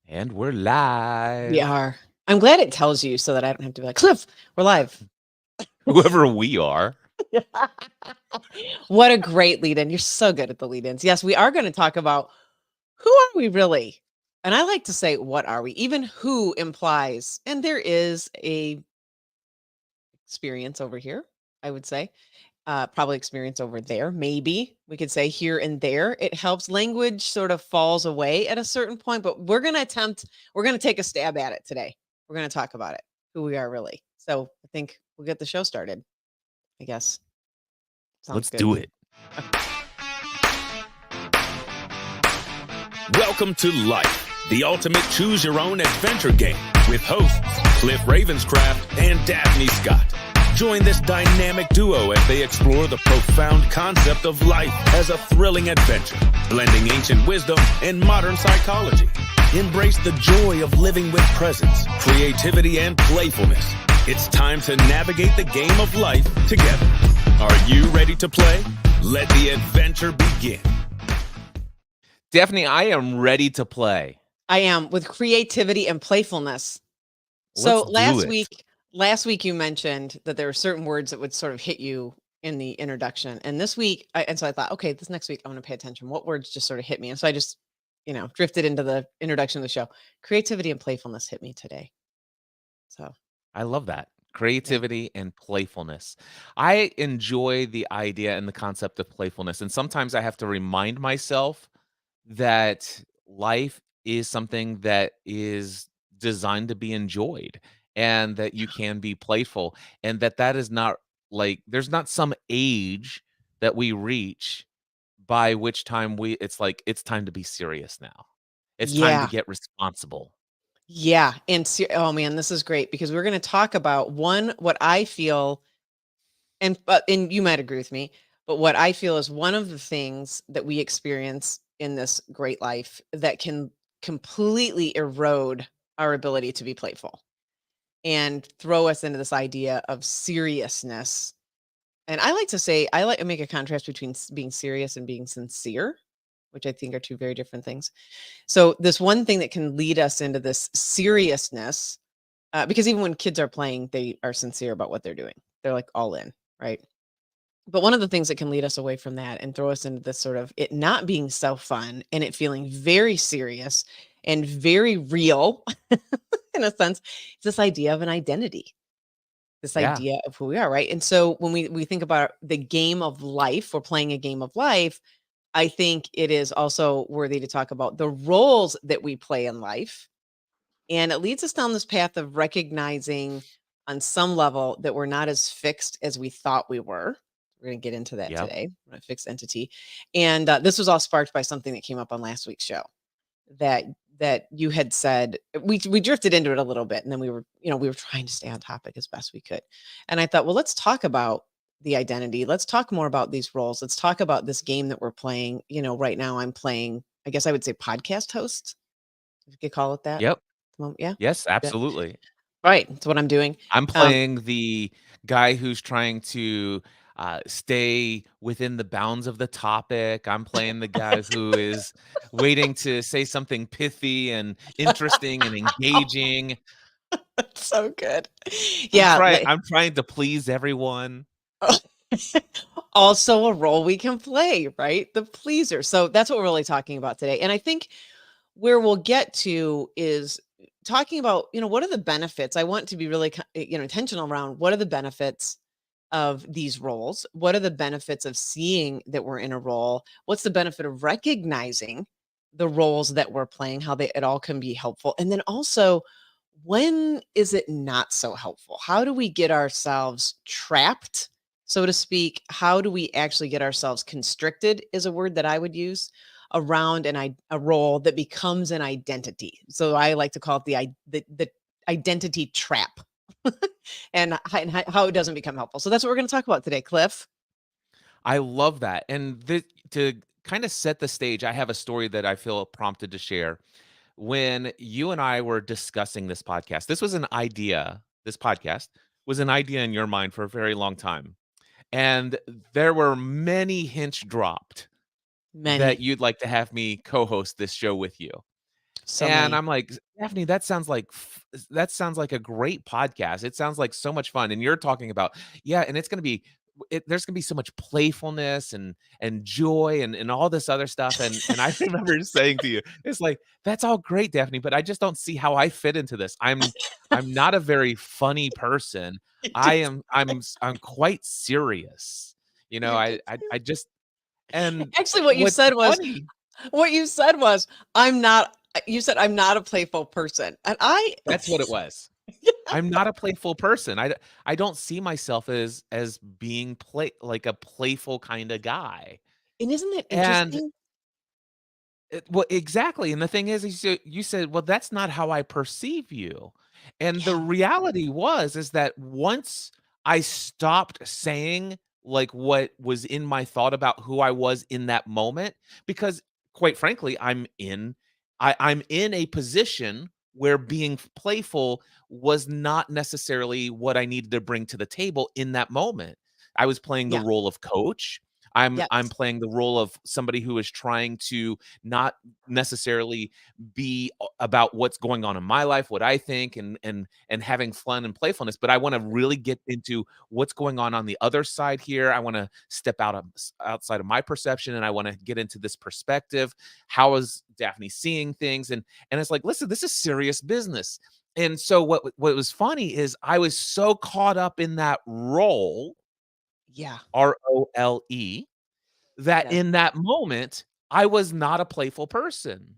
And we're We live. are. I'm glad it tells you so that I don't have to be like, Cliff, we're live. Whoever we are. What a great lead in. You're so good at the lead ins. Yes, we are going to talk about who are we really? And I like to say, what are we? Even who implies, and there is a experience over here, I would say. Probably experience over there. Maybe we could say here and there. It helps. Language sort of falls away at a certain point, but we're going to take a stab at it today. We're going to talk about it, who we are really. So I think we'll get the show started, I guess. Sounds Let's good. do it. Welcome to Life, the ultimate choose-your-own adventure game with hosts Cliff Ravenscraft and Daphne Scott. Join this dynamic duo as they explore the profound concept of life as a thrilling adventure, blending ancient wisdom and modern psychology. Embrace the joy of living with presence, creativity, and playfulness. It's time to navigate the game of life together. Are you ready to play? Let the adventure begin. Daphne, I am ready to play. I am with creativity and playfulness. Let's So do it. last week you mentioned that there were certain words that would sort of hit you in the introduction. And this week, and so I thought, okay, this next week I'm going to pay attention. What words just sort of hit me? And so I just, drifted into the introduction of the show. Creativity and playfulness hit me today. So I love that. yeah. Creativity and playfulness. I enjoy the idea and the concept of playfulness. And sometimes I have to remind myself that life is something that is designed to be enjoyed and that you can be playful and that is not like there's not some age that we reach by which time it's like it's time to be serious now. It's time to Yeah. get responsible. Yeah. And oh man, this is great because we're going to talk about what I feel, and you might agree with me, but what I feel is one of the things that we experience in this great life that can completely erode our ability to be playful and throw us into this idea of seriousness. And I like to say, I like to make a contrast between being serious and being sincere, which I think are two very different things. So, this one thing that can lead us into this seriousness, because even when kids are playing, they are sincere about what they're doing. They're like all in, right? But one of the things that can lead us away from that and throw us into this sort of it not being so fun and it feeling very serious and very real in a sense, it's this idea of an identity, this Yeah. idea of who we are, right? And so when we think about the game of life, we're playing a game of life. I think it is also worthy to talk about the roles that we play in life. And it leads us down this path of recognizing on some level that we're not as fixed as we thought we were. We're going to get into that Yep. today. We're a fixed entity. And this was all sparked by something that came up on last week's show that you had said. We drifted into it a little bit and then we were trying to stay on topic as best we could. And I thought, well, let's talk about the identity. Let's talk more about these roles. Let's talk about this game that we're playing. Right now I'm playing, I guess I would say podcast host, if you could call it that. Yep. Well, yeah. Yes, Yeah. absolutely. Right. That's what I'm doing. I'm Um, playing the guy who's trying to stay within the bounds of the topic. I'm playing the guy who is waiting to say something pithy and interesting and engaging. that's so good. Yeah. I'm trying to please everyone. Also a role we can play, right? The pleaser. So that's what we're really talking about today. And I think where we'll get to is talking about, what are the benefits? I want to be really, intentional around what are the benefits of these roles? What are the benefits of seeing that we're in a role? What's the benefit of recognizing the roles that we're playing, how it all can be helpful? And then also, when is it not so helpful? How do we get ourselves trapped, so to speak? How do we actually get ourselves constricted, is a word that I would use around a role that becomes an identity. So I like to call it the identity trap. And how it doesn't become helpful. So that's what we're going to talk about today, Cliff. I love that. And to kind of set the stage, I have a story that I feel prompted to share. When you and I were discussing this podcast, this podcast was an idea in your mind for a very long time. And there were many hints dropped that Many. you'd like to have me co-host this show with you. So And many. I'm like, "Daphne, that sounds like a great podcast. It sounds like so much fun." And you're talking about, yeah, and it's gonna be there's gonna be so much playfulness and joy and all this other stuff. And I remember saying to you, it's like, "That's all great, Daphne, but I just don't see how I fit into this. I'm not a very funny person. You did. I'm quite serious." You know, You did. I just and Actually, what you what's said was, funny what you said was, "I'm not," you said, "I'm not a playful person." And I that's what it was. I'm not a playful person. I don't see myself as being like a playful kinda guy. and isn't that And interesting? well, exactly, and the thing is you said, "Well, that's not how I perceive you." And the Yeah, reality is that once I stopped saying, like, what was in my thought about who I was in that moment, because quite frankly, I'm in a position where being playful was not necessarily what I needed to bring to the table in that moment. I was playing the yeah, role of coach. I'm yes. playing the role of somebody who is trying to not necessarily be about what's going on in my life, what I think, and having fun and playfulness, but I want to really get into what's going on the other side here. I want to step outside of my perception, and I want to get into this perspective. How is Daphne seeing things? And it's like, listen, this is serious business. And so what was funny is I was so caught up in that role, Yeah, ROLE, that yes. in that moment, I was not a playful person.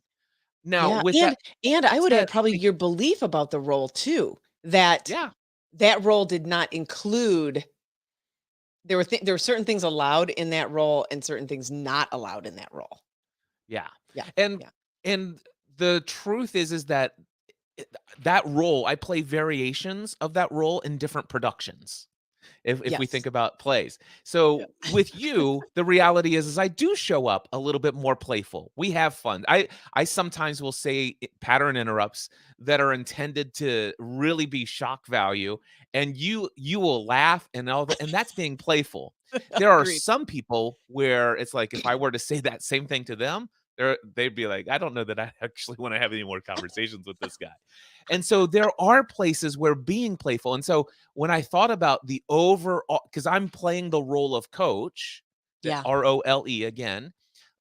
Now, Yeah, with that and I would said, add probably your belief about the role too, that yeah, that role did not include, there were certain things allowed in that role and certain things not allowed in that role. yeah, Yeah, and yeah. and the truth is that it that role, I play variations of that role in different productions. If we think Yes. about plays. So Yeah. with you, the reality is I do show up a little bit more playful. We have fun. I sometimes will say pattern interrupts that are intended to really be shock value, and you will laugh and all that, and that's being playful. There are Agreed. some people where it's like if I were to say that same thing to them, they'd be like, I don't know that I actually want to have any more conversations with this guy. And so there are places where being playful. And so when I thought about the overall, because I'm playing the role of coach, the Yeah. ROLE again,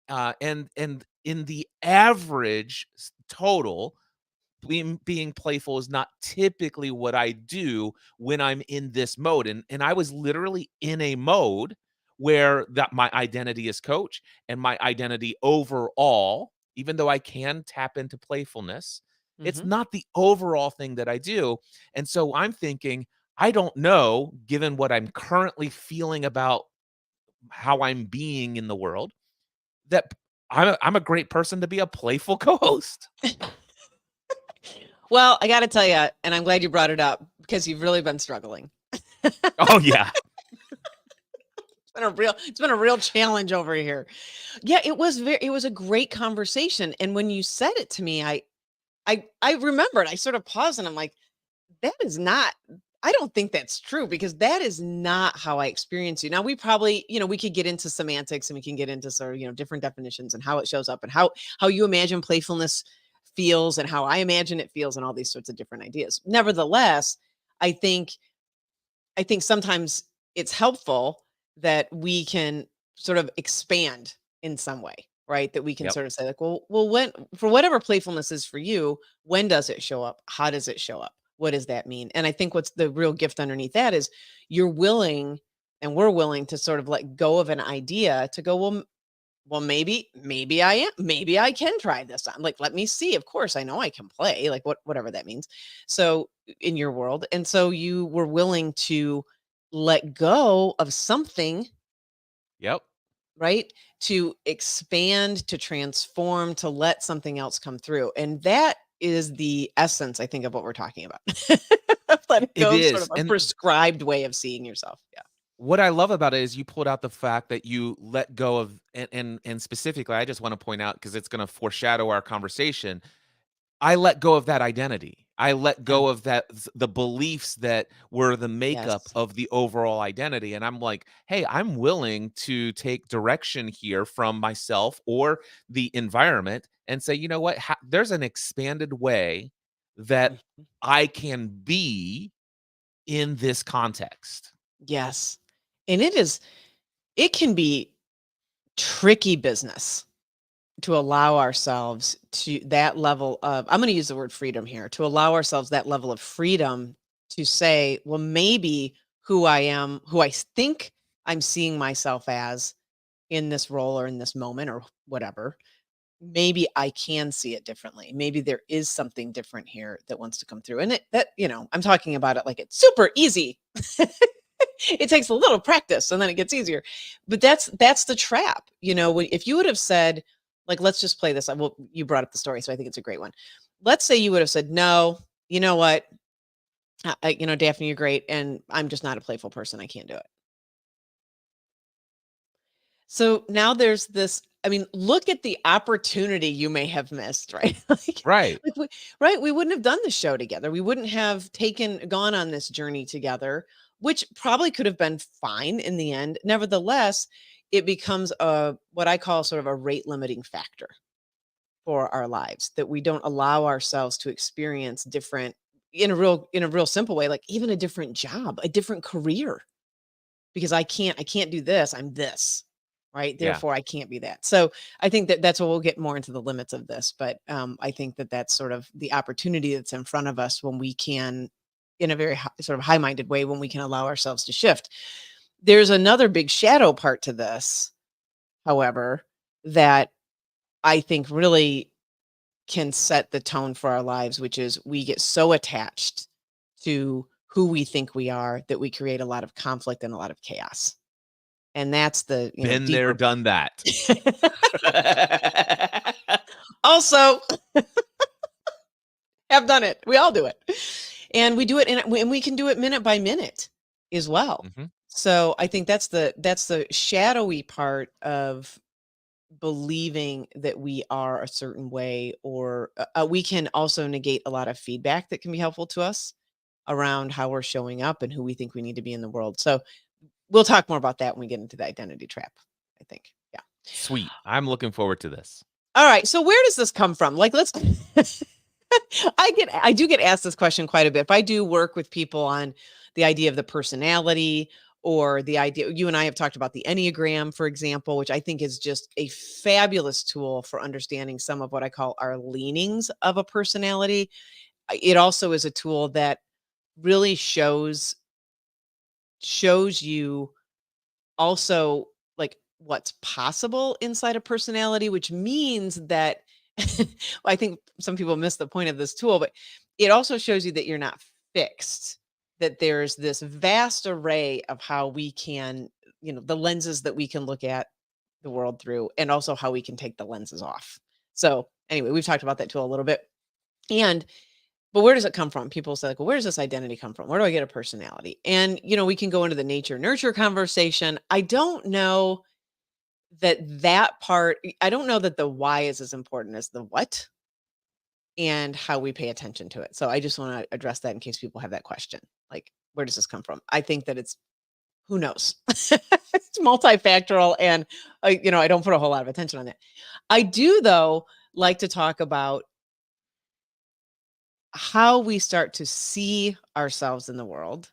and in the average total, being playful is not typically what I do when I'm in this mode. And I was literally in a mode where that my identity is coach and my identity overall, even though I can tap into playfulness, it's Mhm. not the overall thing that I do. And so I'm thinking, I don't know, given what I'm currently feeling about how I'm being in the world, that I'm a great person to be a playful co-host. Well, I gotta tell you, and I'm glad you brought it up because you've really been struggling. Oh yeah. It's been a real challenge over here. Yeah, it was a great conversation, and when you said it to me, I remembered, I sort of paused and I'm like, that is not, I don't think that's true because that is not how I experience you. Now we probably, we could get into semantics and we can get into sort of, different definitions and how it shows up and how you imagine playfulness feels and how I imagine it feels and all these sorts of different ideas. Nevertheless, I think I think sometimes it's helpful that we can sort of expand in some way, right? That we can Yep. sort of say like, well, when, for whatever playfulness is for you, when does it show up? How does it show up? What does that mean? And I think what's the real gift underneath that is you're willing and we're willing to sort of let go of an idea to go, well, maybe I am, maybe I can try this on. Like, let me see. Of course, I know I can play, like whatever that means. So in your world. And so you were willing to let go of something, Yep. right? To expand, to transform, to let something else come through. And that is the essence, I think, of what we're talking about. Let It go of sort is, of a and prescribed way of seeing yourself. Yeah. what I love about it is you pulled out the fact that you let go of and specifically, I just wanna point out because it's gonna foreshadow our conversation, I let go of that identity. I let Yeah. go of the beliefs that were the makeup Yes. of the overall identity. And I'm like, hey, I'm willing to take direction here from myself or the environment and say, you know what? There's an expanded way that Mhm. I can be in this context. Yes. And it can be tricky business to allow ourselves to that level of, I'm going to use the word freedom here, to allow ourselves that level of freedom to say, well, maybe who I am, who I think I'm seeing myself as in this role or in this moment or whatever, maybe I can see it differently. Maybe there is something different here that wants to come through. And I'm talking about it like it's super easy. It takes a little practice and then it gets easier. But that's the trap. If you would have said, like, let's just play this. Well, you brought up the story, so I think it's a great one. Let's say you would have said, no, you know what? Daphne, you're great. And I'm just not a playful person. I can't do it. So now there's this, I mean, look at the opportunity you may have missed, right? Right. Right. We wouldn't have done the show together. We wouldn't have gone on this journey together, which probably could have been fine in the end. Nevertheless, it becomes what I call sort of a rate limiting factor for our lives, that we don't allow ourselves to experience different in a real simple way, like even a different job, a different career, because I can't do this. I'm this, right? Yeah. Therefore, I can't be that. So I think that that's what we'll get more into the limits of this. But I think that that's sort of the opportunity that's in front of us when we can, in a very sort of high-minded way, when we can allow ourselves to shift. There's another big shadow part to this, however, that I think really can set the tone for our lives, which is we get so attached to who we think we are that we create a lot of conflict and a lot of chaos. And that's the, Been there, deeper. done that. Also, have done it. We all do it. And we do it and we can do it minute by minute as well. Mhm. So I think that's the shadowy part of believing that we are a certain way, or we can also negate a lot of feedback that can be helpful to us around how we're showing up and who we think we need to be in the world. So we'll talk more about that when we get into the identity trap, I think. Yeah. Sweet. I'm looking forward to this. All right. So where does this come from? Like, let's I do get asked this question quite a bit. If I do work with people on the idea of the personality, or the idea, you and I have talked about the Enneagram, for example, which I think is just a fabulous tool for understanding some of what I call our leanings of a personality. It also is a tool that really shows you also, like, what's possible inside a personality, which means that I think some people miss the point of this tool, but it also shows you that you're not fixed, that there's this vast array of how we can, the lenses that we can look at the world through, and also how we can take the lenses off. So anyway, we've talked about that tool a little bit. But where does it come from? People say, like, well, where does this identity come from? Where do I get a personality? And, we can go into the nature nurture conversation. I don't know that part. I don't know that the why is as important as the what and how we pay attention to it. So I just want to address that in case people have that question. Like, where does this come from? I think that it's, who knows? It's multifactorial. And, I don't put a whole lot of attention on that. I do, though, like to talk about how we start to see ourselves in the world,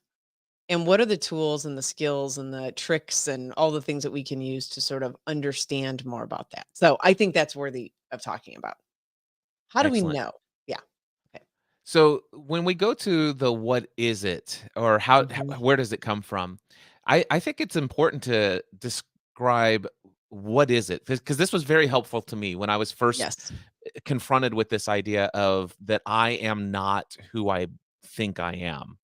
and what are the tools and the skills and the tricks and all the things that we can use to sort of understand more about that. So I think that's worthy of talking about. How do we Excellent. know? Yeah. Okay. So when we go to the what is it, or Mhm. where does it come from? I think it's important to describe what is it, because this was very helpful to me when I was first Yes. confronted with this idea of that I am not who I think I am.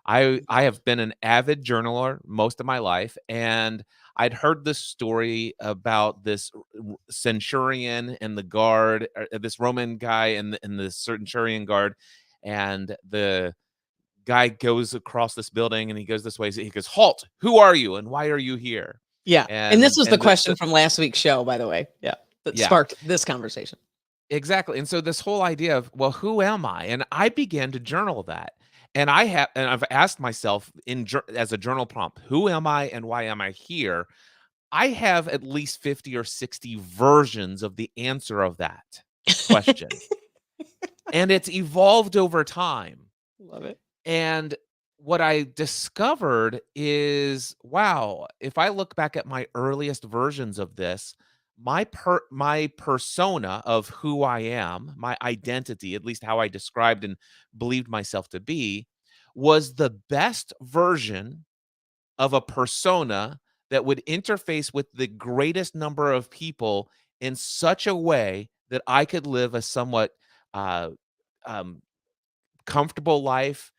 I Mhm. have been an avid journaler most of my life, and I'd heard this story about this centurion and the guard, this Roman guy and the centurion guard, and the guy goes across this building and he goes this way. He goes, "Halt! Who are you, and why are you here?" Yeah. And this And was the and question from last week's show, by the way. Yeah. That yeah, sparked this conversation. Exactly, and so this whole idea of, well, who am I? And I began to journal that, and I've asked myself as a journal prompt, who am I and why am I here? I have at least 50 or 60 versions of the answer of that question, and it's evolved over time. Love it. And what I discovered is, wow, if I look back at my earliest versions of this, my persona of who I am, my identity, at least how I described and believed myself to be, was the best version of a persona that would interface with the greatest number of people in such a way that I could live a somewhat uh, um, comfortable life,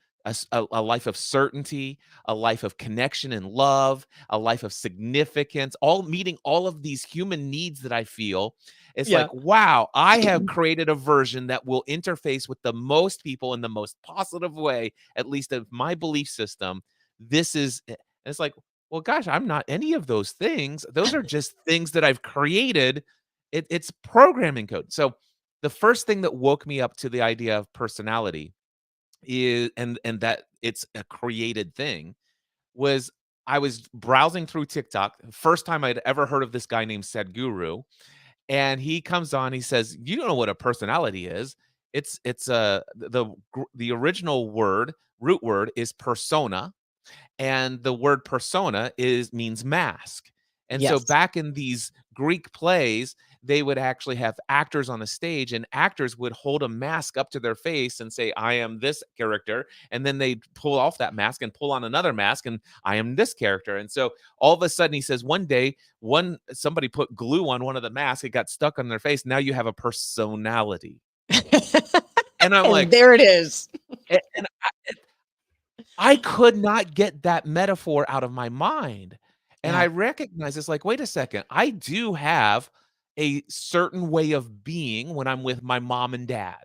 a life of certainty, a life of connection and love, a life of significance, all meeting all of these human needs that I feel. It's Yeah. like, wow, I have created a version that will interface with the most people in the most positive way, at least of my belief system. This is, and it's like, well, gosh, I'm not any of those things. Those are just things that I've created. It's programming code. So the first thing that woke me up to the idea of personality is and that it's a created thing was I was browsing through TikTok, first time I'd ever heard of this guy named Sadhguru, and he comes on, he says, "You don't know what a personality is. The original word, root word is persona, and the word persona is means mask. And so Yes. back in these Greek plays, they would actually have actors on the stage, and actors would hold a mask up to their face and say, I am this character. And then they'd pull off that mask and pull on another mask, and I am this character. And so all of a sudden, he says, one day, somebody put glue on one of the masks, it got stuck on their face. Now you have a personality. And I'm And like, there it is. and I could not get that metaphor out of my mind. And I Yeah. recognize it's like, wait a second, I do have a certain way of being when I'm with my mom and dad.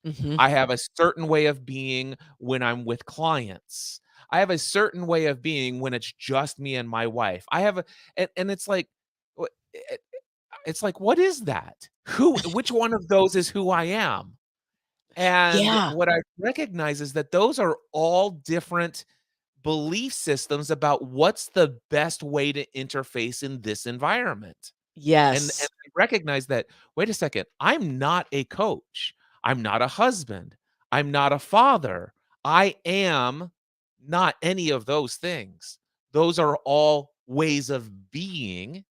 Mhm. I have a certain way of being when I'm with clients. I have a certain way of being when it's just me and my wife. I have a and it's like wh- it- it's like, what is that? Which one of those is who I am? And Yeah. what I recognize is that those are all different belief systems about what's the best way to interface in this environment. And Yes. I recognize that, wait a second, I'm not a coach. I'm not a husband. I'm not a father. I am not any of those things. Those are all ways of being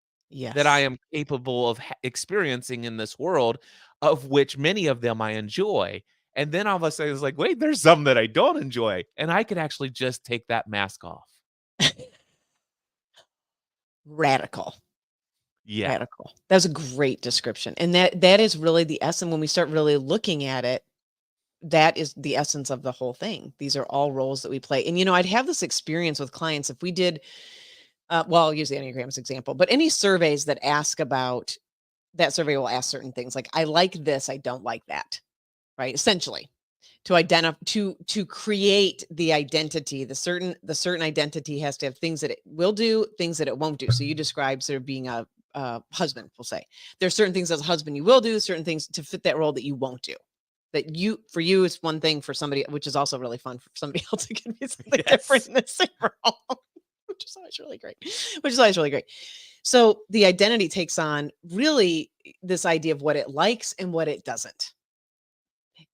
that I Yes. am capable of experiencing in this world, of which many of them I enjoy. And then all of a sudden it's like, wait, there's some that I don't enjoy. And I could actually just take that mask off. Radical. Yeah. Radical. That's a great description. And that is really the essence when we start really looking at it, that is the essence of the whole thing. These are all roles that we play. And I'd have this experience with clients if we did well, I'll use the Enneagram as example, but any surveys that ask about that survey will ask certain things like I like this, I don't like that, right? Essentially, to identify to create the identity, the certain identity has to have things that it will do, things that it won't do. So you described sort of being a husband, we'll say. There's certain things as a husband you will do, certain things to fit that role that you won't do. That for you is one thing, for somebody, which is also really fun for somebody else, it can be something different Yes. in the same role, which is always really great. Which is always really great. So the identity takes on really this idea of what it likes and what it doesn't.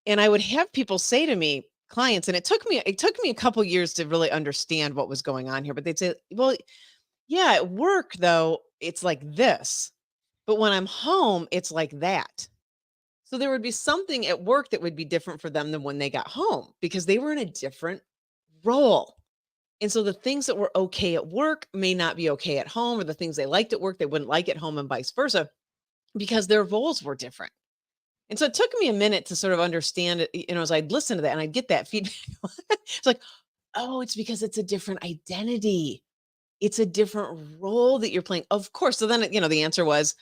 And I would have people say to me, clients, and it took me a couple years to really understand what was going on here, but they'd say, "Well, yeah, at work though, it's like this, but when I'm home, it's like that." So there would be something at work that would be different for them than when they got home because they were in a different role. And so the things that were okay at work may not be okay at home, or the things they liked at work, they wouldn't like at home, and vice versa, because their roles were different. And so it took me a minute to sort of understand it, as I'd listen to that and I'd get that feedback. It's like, oh, it's because it's a different identity. It's a different role that you're playing. Of course. So then, the answer was,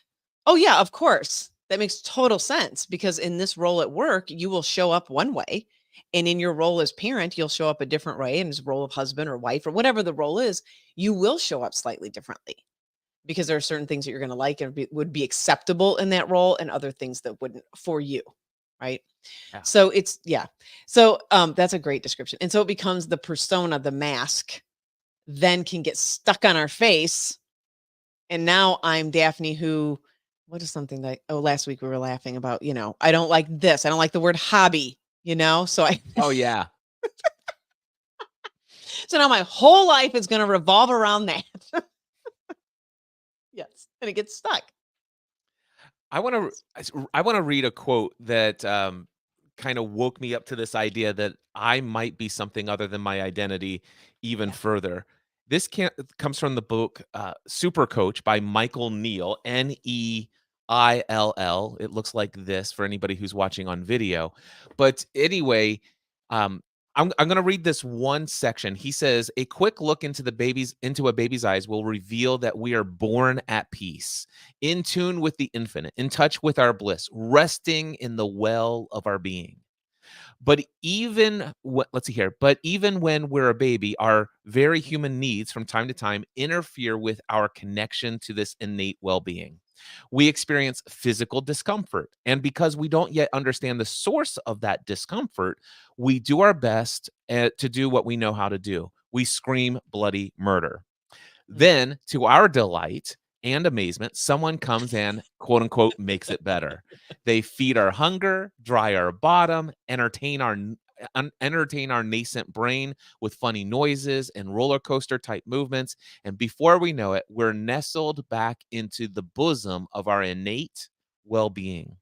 oh, yeah, of course. That makes total sense because in this role at work, you will show up one way. And in your role as parent, you'll show up a different way. In his role of husband or wife or whatever the role is, you will show up slightly differently. because there are certain things that you're going to like and would be acceptable in that role, and other things that wouldn't for you, right? Yeah. So it's yeah. So that's a great description. And so it becomes the persona, the mask, then can get stuck on our face. And now I'm Daphne who, what is something that, oh, last week we were laughing about, I don't like this. I don't like the word hobby, So Oh, yeah. so now my whole life is going to revolve around that. Yes. And it gets stuck. I wanna I wanna read a quote that, kinda woke me up to this idea that I might be something other than my identity even Yeah. further. This comes from the book, Super Coach by Michael Neal, Neill. It looks like this for anybody who's watching on video. But anyway, um, I'm gonna read this one section. He says, "A quick look into a baby's eyes will reveal that we are born at peace, in tune with the infinite, in touch with our bliss, resting in the well of our being. But let's see here. But even when we're a baby, our very human needs from time to time interfere with our connection to this innate well-being. We experience physical discomfort, and because we don't yet understand the source of that discomfort, we do our best to do what we know how to do. We scream bloody murder. Mm. Then, to our delight and amazement, someone comes and quote unquote makes it better. They feed our hunger, dry our bottom, entertain our nascent brain with funny noises and roller coaster type movements, and before we know it, we're nestled back into the bosom of our innate well-being.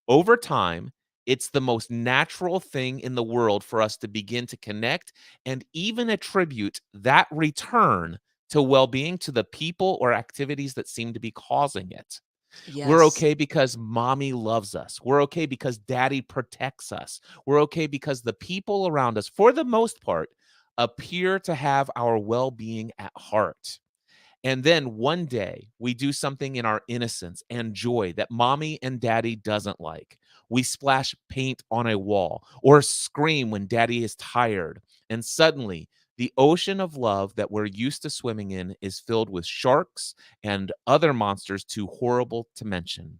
Over time, it's the most natural thing in the world for us to begin to connect and even attribute that return to well being to the people or activities that seem to be causing it. We're Yes. okay because mommy loves us. We're okay because daddy protects us. We're okay because the people around us, for the most part, appear to have our well being at heart. And then one day we do something in our innocence and joy that mommy and daddy doesn't like. We splash paint on a wall or scream when daddy is tired. And suddenly the ocean of love that we're used to swimming in is filled with sharks and other monsters too horrible to mention.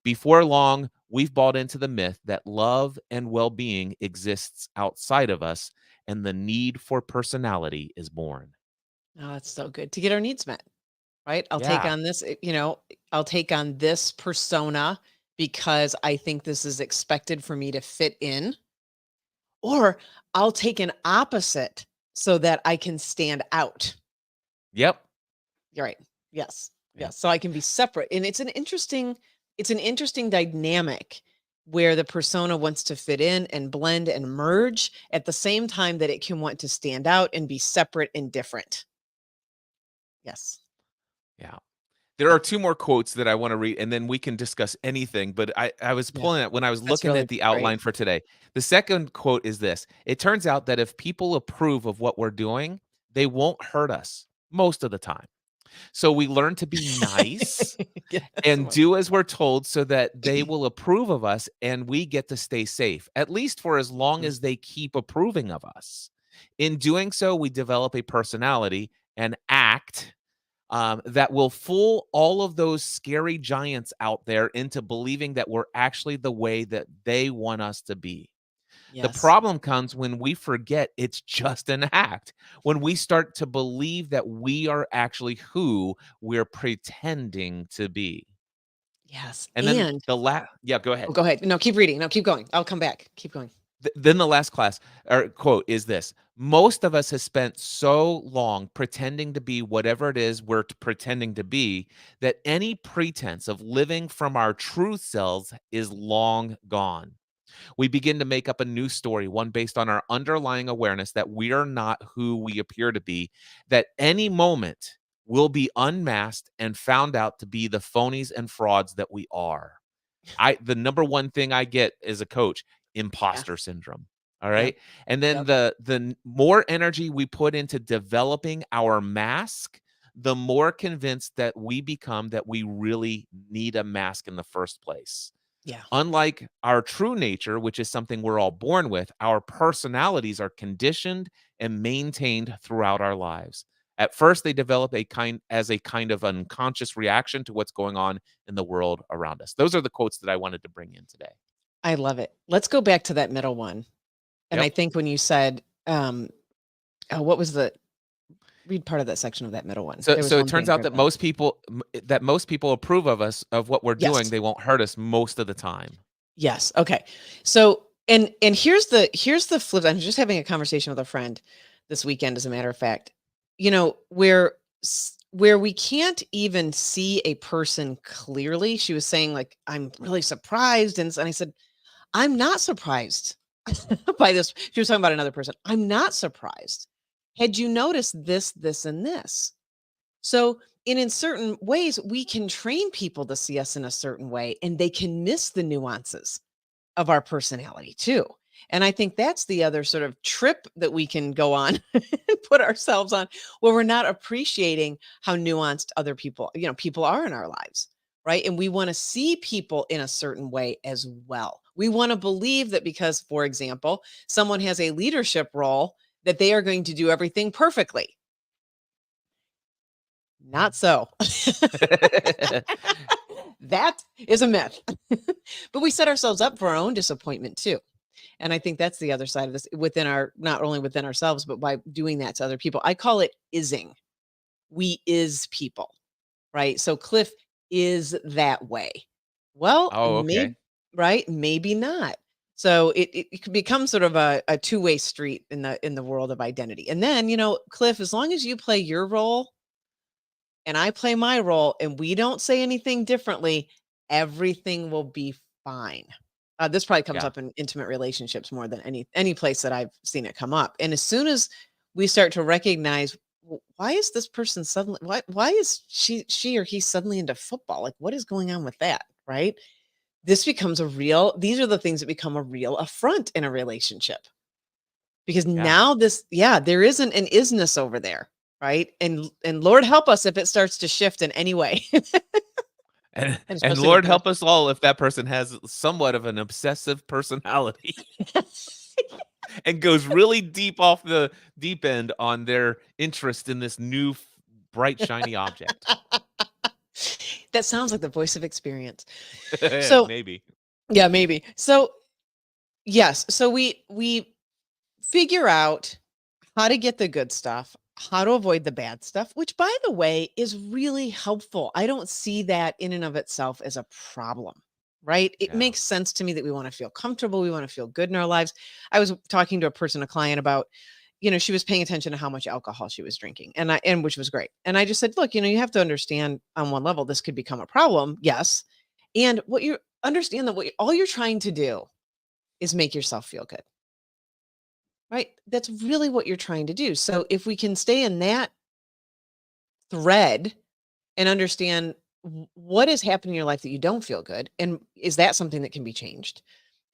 Before long, we've bought into the myth that love and well being exists outside of us, and the need for personality is born. Oh, that's so good to get our needs met, right? I'll take Yeah. on this, I'll take on this persona because I think this is expected for me to fit in, or I'll take an opposite so that I can stand out. Yep. You're right. Yes. Yeah. Yes. So I can be separate. And it's an interesting dynamic where the persona wants to fit in and blend and merge at the same time that it can want to stand out and be separate and different. Yes. Yeah. There Yeah. are 2 more quotes that I wanna read, and then we can discuss anything, but I was Yeah. pulling it when I was That's looking really at the great. outline for today. The second quote is this: "It turns out that if people approve of what we're doing, they won't hurt us most of the time. So we learn to be nice Yeah, that's and one. do as we're told so that they will approve of us and we get to stay safe, at least for as long Mm. as they keep approving of us. In doing so, we develop a personality and act that will fool all of those scary giants out there into believing that we're actually the way that they want us to be. The Yes. problem comes when we forget it's just an act, when we start to believe that we are actually who we're pretending to be." Yes. And then And yeah, go oh, ahead. go ahead. No, keep reading. No, keep going. I'll come back. Keep going. Then the last class or quote is this: "Most of us have spent so long pretending to be whatever it is we're pretending to be that any pretense of living from our true selves is long gone. We begin to make up a new story, one based on our underlying awareness that we are not who we appear to be, that any moment will be unmasked and found out to be the phonies and frauds that we are." The number one thing I get as a coach, Yeah. imposter syndrome. All Yep. right. And then Yep. the more energy we put into developing our mask, the more convinced that we become that we really need a mask in the first place. Yeah. Unlike our true nature, which is something we're all born with, our personalities are conditioned and maintained throughout our lives. At first, they develop a kind of unconscious reaction to what's going on in the world around us. Those are the quotes that I wanted to bring in today. I love it. Let's go back to that middle one. And I Yep. think when you said, oh, what was the read part of that section of that middle one? So There was so it one turns thing out here that that most people approve of us of what we're doing. yes. They won't hurt us most of the time. Yes. Okay. So and here's the flip. I'm just having a conversation with a friend this weekend, as a matter of fact. Where we can't even see a person clearly. She was saying, like, I'm really surprised. And I said, I'm not surprised by this. She was talking about another person. I'm not surprised. Had you noticed this, this, and this? So, in certain ways, we can train people to see us in a certain way, and they can miss the nuances of our personality too. And I think that's the other sort of trip that we can go on and put ourselves on, where we're not appreciating how nuanced other people, people are in our lives, right? And we want to see people in a certain way as well. We want to believe that because, for example, someone has a leadership role, that they are going to do everything perfectly. Not so. That is a myth. But we set ourselves up for our own disappointment too. And I think that's the other side of this, not only within ourselves, but by doing that to other people. I call it ising. We is people, right? So Cliff is that way. Well, Oh, okay. right? Maybe not. So it could become sort of a two-way street in the world of identity. And then, Cliff, as long as you play your role and I play my role and we don't say anything differently, everything will be fine. This probably comes Yeah. up in intimate relationships more than any place that I've seen it come up. And as soon as we start to recognize, why is this person suddenly, why is she or he suddenly into football? Like, what is going on with that? Right? These are the things that become a real affront in a relationship. Because Yeah. now there isn't an isness over there, right? And Lord help us if it starts to shift in any way. And And and especially with Lord girls. help us all if that person has somewhat of an obsessive personality and goes really deep off the deep end on their interest in this new bright shiny object. That sounds like the voice of experience. So, Maybe. yeah, maybe. So, yes, so we figure out how to get the good stuff, how to avoid the bad stuff, which, by the way, is really helpful. I don't see that in and of itself as a problem, right? It Yeah. makes sense to me that we want to feel comfortable, we want to feel good in our lives. I was talking to a client about, she was paying attention to how much alcohol she was drinking, and which was great. And I just said, look, you have to understand, on one level, this could become a problem. Yes. And all you're trying to do is make yourself feel good. Right? That's really what you're trying to do. So if we can stay in that thread and understand what is happening in your life that you don't feel good, and is that something that can be changed?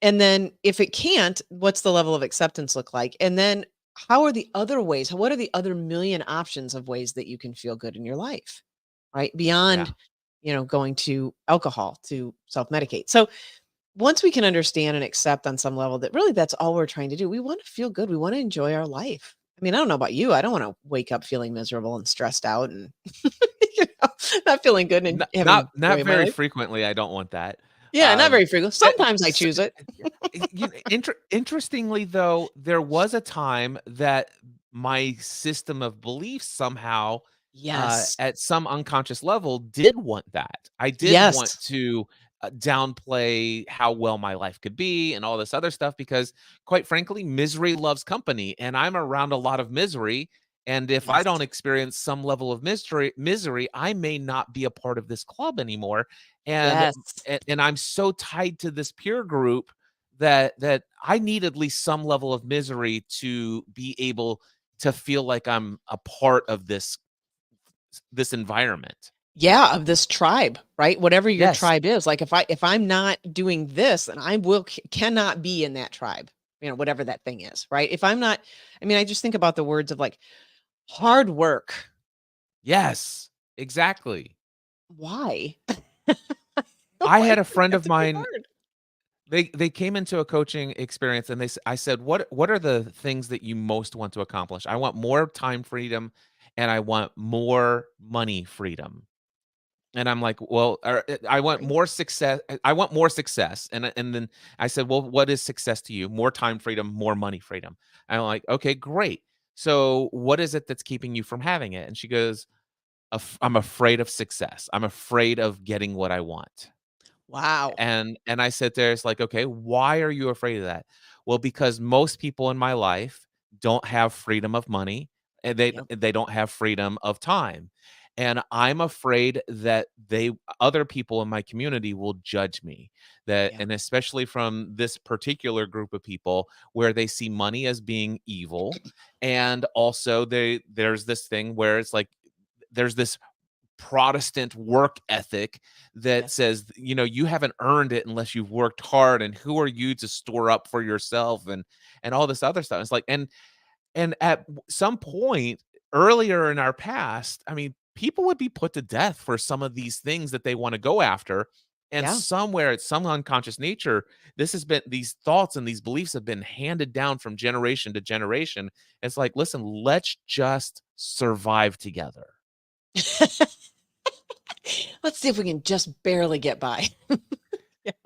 And then if it can't, what's the level of acceptance look like? And then how are the other ways? What are the other million options of ways that you can feel good in your life? Right? Yeah. Beyond, going to alcohol to self-medicate. So once we can understand and accept on some level that really that's all we're trying to do, we want to feel good. We want to enjoy our life. I mean, I don't know about you. I don't want to wake up feeling miserable and stressed out and you know, not feeling good and Not having not joy not in my very life. frequently, I don't want that. Yeah, not Um, very frequent. that Sometimes I s choose it. yeah, interestingly, though, there was a time that my system of beliefs somehow, Yes. at some unconscious level, did want that. I did want Yes. to, downplay how well my life could be and all this other stuff because, quite frankly, misery loves company, and I'm around a lot of misery, and if I Yes. don't experience some level of misery, I may not be a part of this club anymore, and Yes. and I'm so tied to this peer group that I need at least some level of misery to be able to feel like I'm a part of this environment. Yeah, of this tribe, right? Whatever your Yes. tribe is. Like if I'm not doing this, then I cannot be in that tribe. Whatever that thing is, right? If I'm not, I mean, I just think about the words of like hard work. Yes. Exactly. Why? I Why had does a it friend have of to be mine, hard? they came into a coaching experience and I said, "What are the things that you most want to accomplish?" "I want more time freedom and I want more money freedom. And I'm like, "Well, I want Great. more success. I want more success." And then I said, "Well, what is success to you? More time freedom, more money freedom." And I'm like, "Okay, great. So what is it that's keeping you from having it?" And she goes, I'm afraid of success. I'm afraid of getting what I want." Wow. And I sit there, it's like, "Okay, why are you afraid of that?" "Well, because most people in my life don't have freedom of money, and Yep. they don't have freedom of time, and I'm afraid that other people in my community will judge me, that Yeah. and especially from this particular group of people where they see money as being evil, and also there's this thing where it's like there's this Protestant work ethic that Yes. says, you haven't earned it unless you've worked hard, and who are you to store up for yourself and all this other stuff. It's like, and at some point earlier in our past, I mean, people would be put to death for some of these things that they want to go after. And Yeah. somewhere at some unconscious nature, these thoughts and these beliefs have been handed down from generation to generation. It's like, listen, let's just survive together. Let's see if we can just barely get by. Yeah.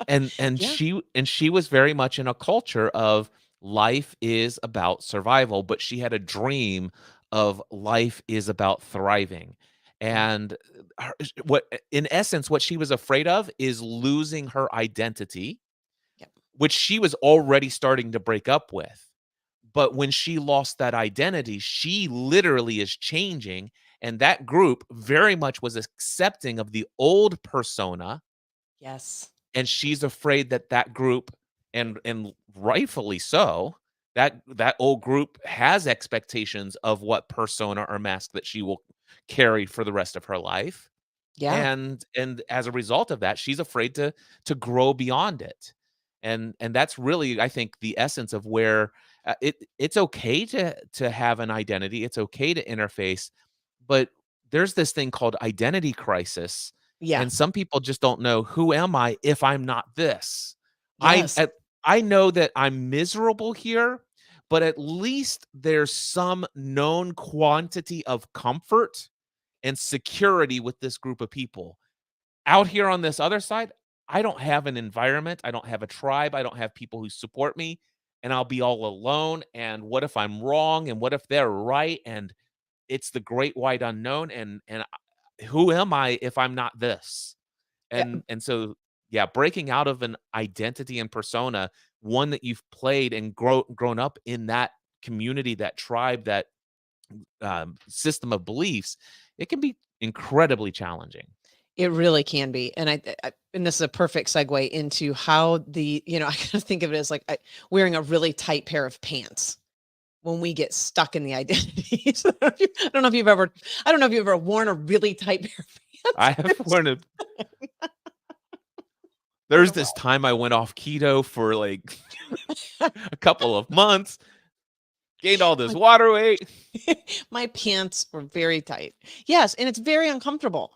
Yeah. And she was very much in a culture of life is about survival, but she had a dream of life is about thriving. Yeah. And what in essence what she was afraid of is losing her identity, Yep. which she was already starting to break up with. But when she lost that identity, she literally is changing, and that group very much was accepting of the old persona, Yes. and she's afraid that that group, and rightfully so, that old group has expectations of what persona or mask that she will carry for the rest of her life, Yeah. and as a result of that, she's afraid to grow beyond it. And that's really, I think, the essence of where it's okay to have an identity. It's okay to interface, but there's this thing called identity crisis, Yeah. and some people just don't know, who am I if I'm not this? I Yes. at, I know that I'm miserable here, but at least there's some known quantity of comfort and security with this group of people. Out here on this other side, I don't have an environment, I don't have a tribe, I don't have people who support me, and I'll be all alone, and what if I'm wrong, and what if they're right, and it's the great white unknown, who am I if I'm not this? Yeah. And so, yeah, breaking out of an identity and persona, one that you've played and grown up in that community, that tribe, that system of beliefs, it can be incredibly challenging. It really can be. And and this is a perfect segue into how I kind of think of it as like wearing a really tight pair of pants when we get stuck in the identities. I don't know if you've ever, I don't know if you've ever worn a really tight pair of I pants. have learned a I There's don't this know. time I went off keto for, like, a couple of months, gained all this My water weight. my pants were very tight. Yes, and it's very uncomfortable.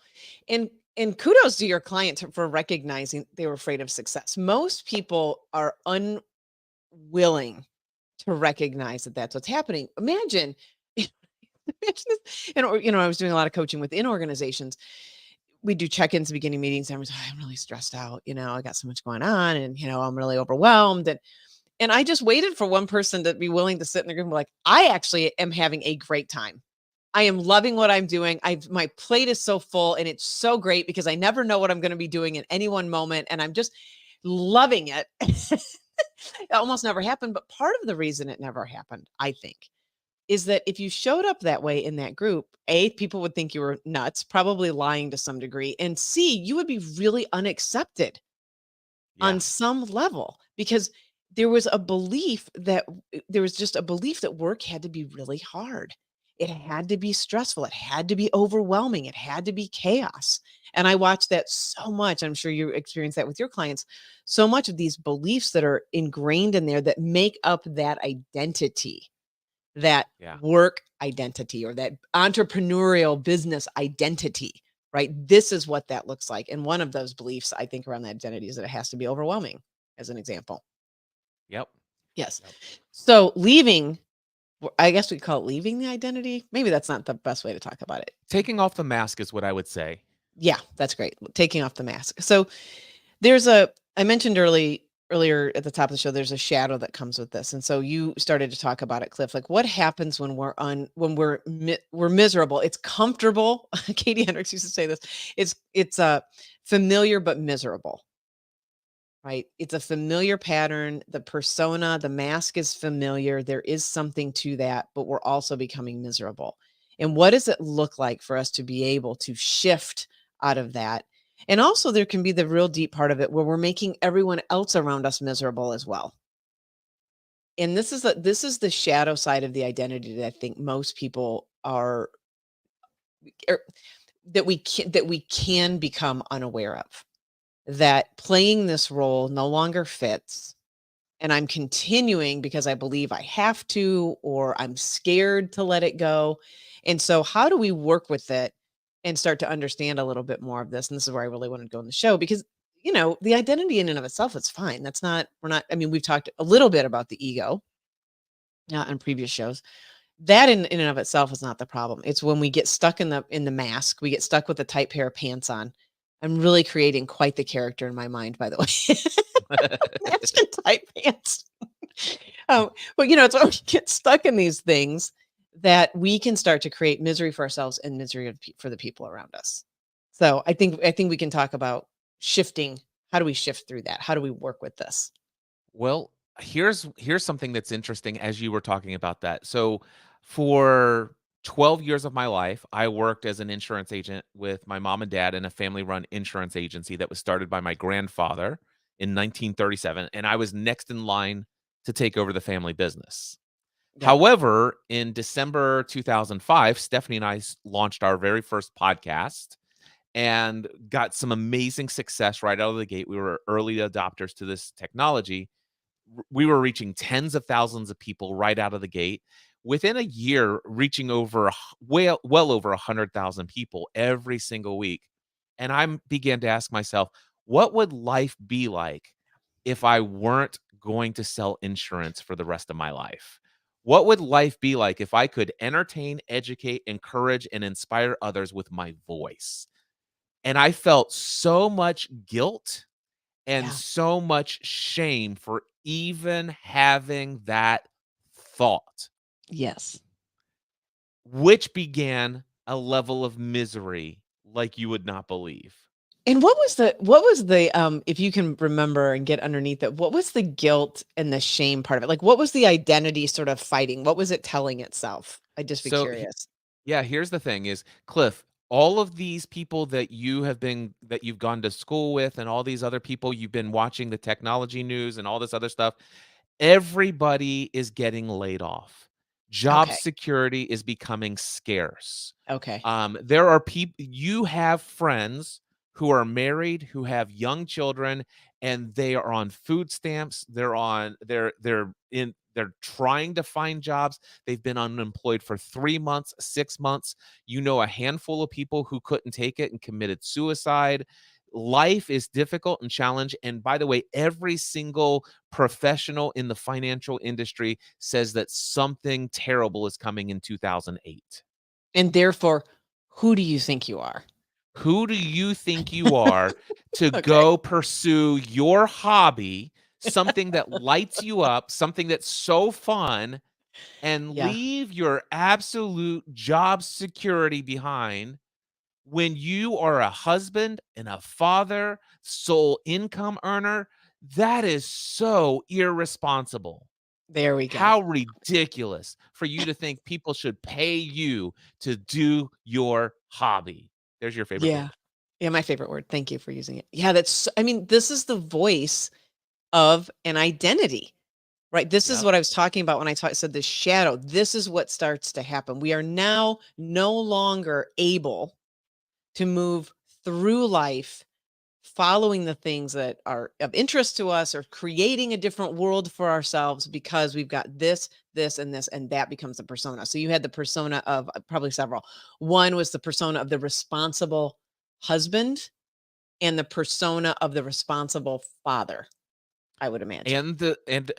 And and kudos to your client for recognizing they were afraid of success. Most people are unwilling to recognize that that's what's happening. Imagine, imagine this, and I was doing a lot of coaching within organizations. We do check-ins, beginning meetings. And I was, "Oh, I'm really stressed out. I got so much going on, and I'm really overwhelmed." And I just waited for one person to be willing to sit in the group and be like, "I actually am having a great time. I am loving what I'm doing. My plate is so full and it's so great because I never know what I'm going to be doing in any one moment. And I'm just loving it." It almost never happened. But part of the reason it never happened, I think, is that if you showed up that way in that group, A, people would think you were nuts, probably lying to some degree. And C, you would be really unaccepted on Yeah, some level because there was a belief that there was just a belief that work had to be really hard. It had to be stressful. It had to be overwhelming. It had to be chaos. And I watched that so much. I'm sure you experience that with your clients. So much of these beliefs that are ingrained in there that make up that identity, that yeah. work identity or that entrepreneurial business identity, right? This is what that looks like. And one of those beliefs, I think, around that identity is that it has to be overwhelming, as an example. Yep, Yes. yep. So leaving I guess we call it leaving the identity. Maybe that's not the best way to talk about it. Taking off the mask is what I would say. Yeah, that's great. Taking off the mask. So I mentioned earlier at the top of the show, there's a shadow that comes with this. And so you started to talk about it, Cliff. Like what happens when we're miserable? It's comfortable. Katie Hendricks used to say this. It's familiar but miserable. Right? It's a familiar pattern. The persona, the mask is familiar. There is something to that, but we're also becoming miserable. And what does it look like for us to be able to shift out of that? And also, there can be the real deep part of it where we're making everyone else around us miserable as well. And this is the shadow side of the identity that I think most people are that we can become unaware of. That playing this role no longer fits, and I'm continuing because I believe I have to, or I'm scared to let it go. And so, how do we work with it and start to understand a little bit more of this? And this is where I really wanted to go in the show because, the identity in and of itself is fine. We're not, I mean, we've talked a little bit about the ego in previous shows. That in and of itself is not the problem. It's when we get stuck in the mask, we get stuck with a tight pair of pants on. I'm really creating quite the character in my mind, by the way. Mask and tight pants. But it's when we get stuck in these things that we can start to create misery for ourselves and misery for the people around us. So I think we can talk about shifting. How do we shift through that? How do we work with this? Well, here's something that's interesting as you were talking about that. So, for 12 years of my life, I worked as an insurance agent with my mom and dad in a family-run insurance agency that was started by my grandfather in 1937, and I was next in line to take over the family business. Yep. However, in December 2005, Stephanie and I launched our very first podcast and got some amazing success right out of the gate. We were early adopters to this technology. We were reaching tens of thousands of people right out of the gate. Within a year, reaching well over 100,000 people every single week. And I began to ask myself, what would life be like if I weren't going to sell insurance for the rest of my life? What would life be like if I could entertain, educate, encourage, and inspire others with my voice? And I felt so much guilt and Yeah. so much shame for even having that thought, Yes. which began a level of misery like you would not believe. And what was the if you can remember and get underneath it, what was the guilt and the shame part of it? Like what was the identity sort of fighting? What was it telling itself? I'd just be So, curious. yeah, here's the thing is, Cliff, all of these people that you've gone to school with and all these other people you've been watching the technology news and all this other stuff, everybody is getting laid off. Job Okay. security is becoming scarce. Okay. There are people you have friends who are married, who have young children, and they are on food stamps. They're trying to find jobs. They've been unemployed for 3 months, 6 months. You know a handful of people who couldn't take it and committed suicide. Life is difficult and challenged. And by the way, every single professional in the financial industry says that something terrible is coming in 2008. And therefore, who do you think you are? Who do you think you are to Okay. go pursue your hobby, something that lights you up, something that's so fun, and Yeah. leave your absolute job security behind when you are a husband and a father, sole income earner? That is so irresponsible. There we go. How ridiculous for you to think people should pay you to do your hobby. There's your favorite Yeah. word. Yeah, my favorite word. Thank you for using it. Yeah, I mean, this is the voice of an identity, right? This is Yep. what I was talking about when said the shadow. This is what starts to happen. We are now no longer able to move through life following the things that are of interest to us or creating a different world for ourselves because we've got this, and this, and that becomes the persona. So you had the persona of probably several. One was the persona of the responsible husband and the persona of the responsible father. I would imagine.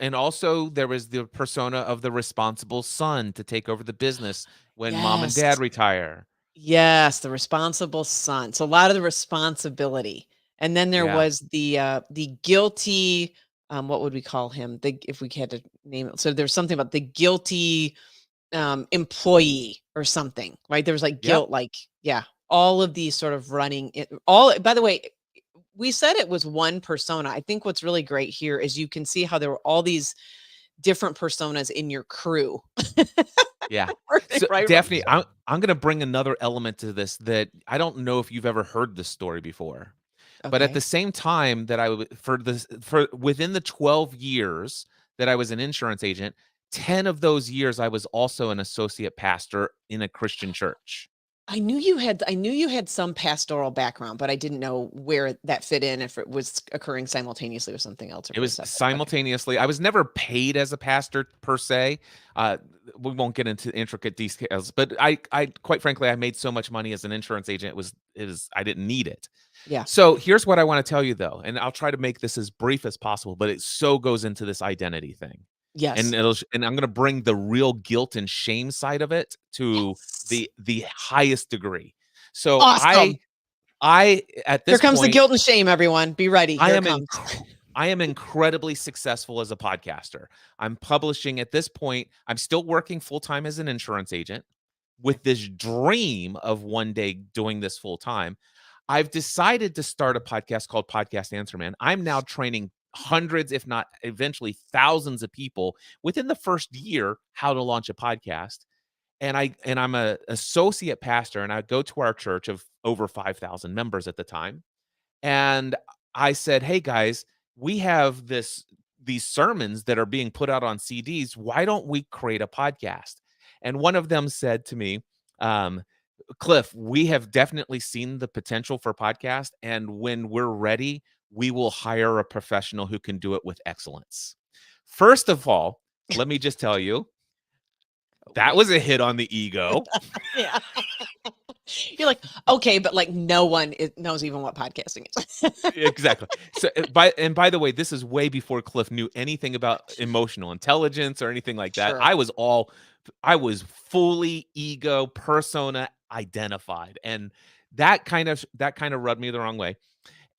And also there was the persona of the responsible son to take over the business when mom and dad Yes. retire. Yes, the responsible son. So a lot of the responsibility. And then there Yeah. was the guilty, what would we call him? The if we had to name it. So there's something about the guilty employee or something, right? There was like Yep. guilt, like, yeah, all of these sort of running it all, by the way, we said it was one persona. I think what's really great here is you can see how there were all these different personas in your crew. Yeah. Working So, right from Daphne, I'm gonna bring another element to this that I don't know if you've ever heard this story before. But at the okay. same time that for within the 12 years that I was an insurance agent, 10 of those years I was also an associate pastor in a Christian church. I knew you had some pastoral background, but I didn't know where that fit in, if it was occurring simultaneously with something else or It if it was was separate. Okay. simultaneously. I was never paid as a pastor per se. Uh, we won't get into intricate details, but I quite frankly, I made so much money as an insurance agent. It was I didn't need it. Yeah. So here's what I want to tell you though, and I'll try to make this as brief as possible, but it so goes into this identity thing. Yes. And I'm going to bring the real guilt and shame side of it to Yes. the highest degree. So Awesome. I at Here this comes the point guilt and shame, everyone. Be ready. I Here it am comes. I am incredibly successful as a podcaster. I'm publishing at this point. I'm still working full time as an insurance agent Okay. with this dream of one day doing this full time. I've decided to start a podcast called Podcast Answer Man. I'm now training hundreds, if not eventually thousands of people within the first year how to launch a podcast. And I'm a associate pastor, and I go to our church of over 5,000 members at the time. And I said, "Hey guys, we have these sermons that are being put out on CDs. Why don't we create a podcast?" And one of them said to me, um, "Cliff, we have definitely seen the potential for podcast, and when we're ready, we will hire a professional who can do it with excellence." First of all, let me just tell you, that Okay. was a hit on the ego. Yeah. You're like, okay, but like no one knows even what podcasting is. Exactly. So, by the way, this is way before Cliff knew anything about emotional intelligence or anything like that. Sure. I was fully ego persona identified, and that kind of rubbed me the wrong way.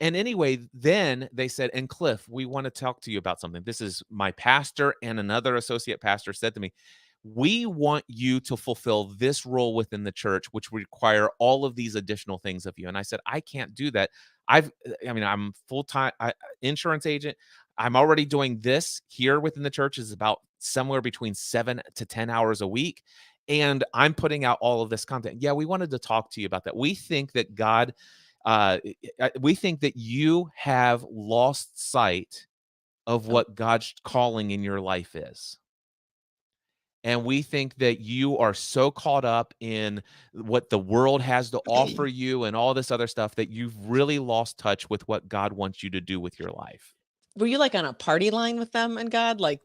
And anyway, then they said, "And Cliff, we want to talk to you about something." This is my pastor and another associate pastor said to me, "We want you to fulfill this role within the church, which require all of these additional things of you." And I said, "I can't do that. I mean, I'm full-time insurance agent. I'm already doing this here within the church is about somewhere between 7 to 10 hours a week. And I'm putting out all of this content. Yeah, we wanted to talk to you about that. We think that we think that you have lost sight of Oh, what God's calling in your life is. And we think that you are so caught up in what the world has to offer you and all this other stuff that you've really lost touch with what God wants you to do with your life." were you like on a party line with them and God? Like,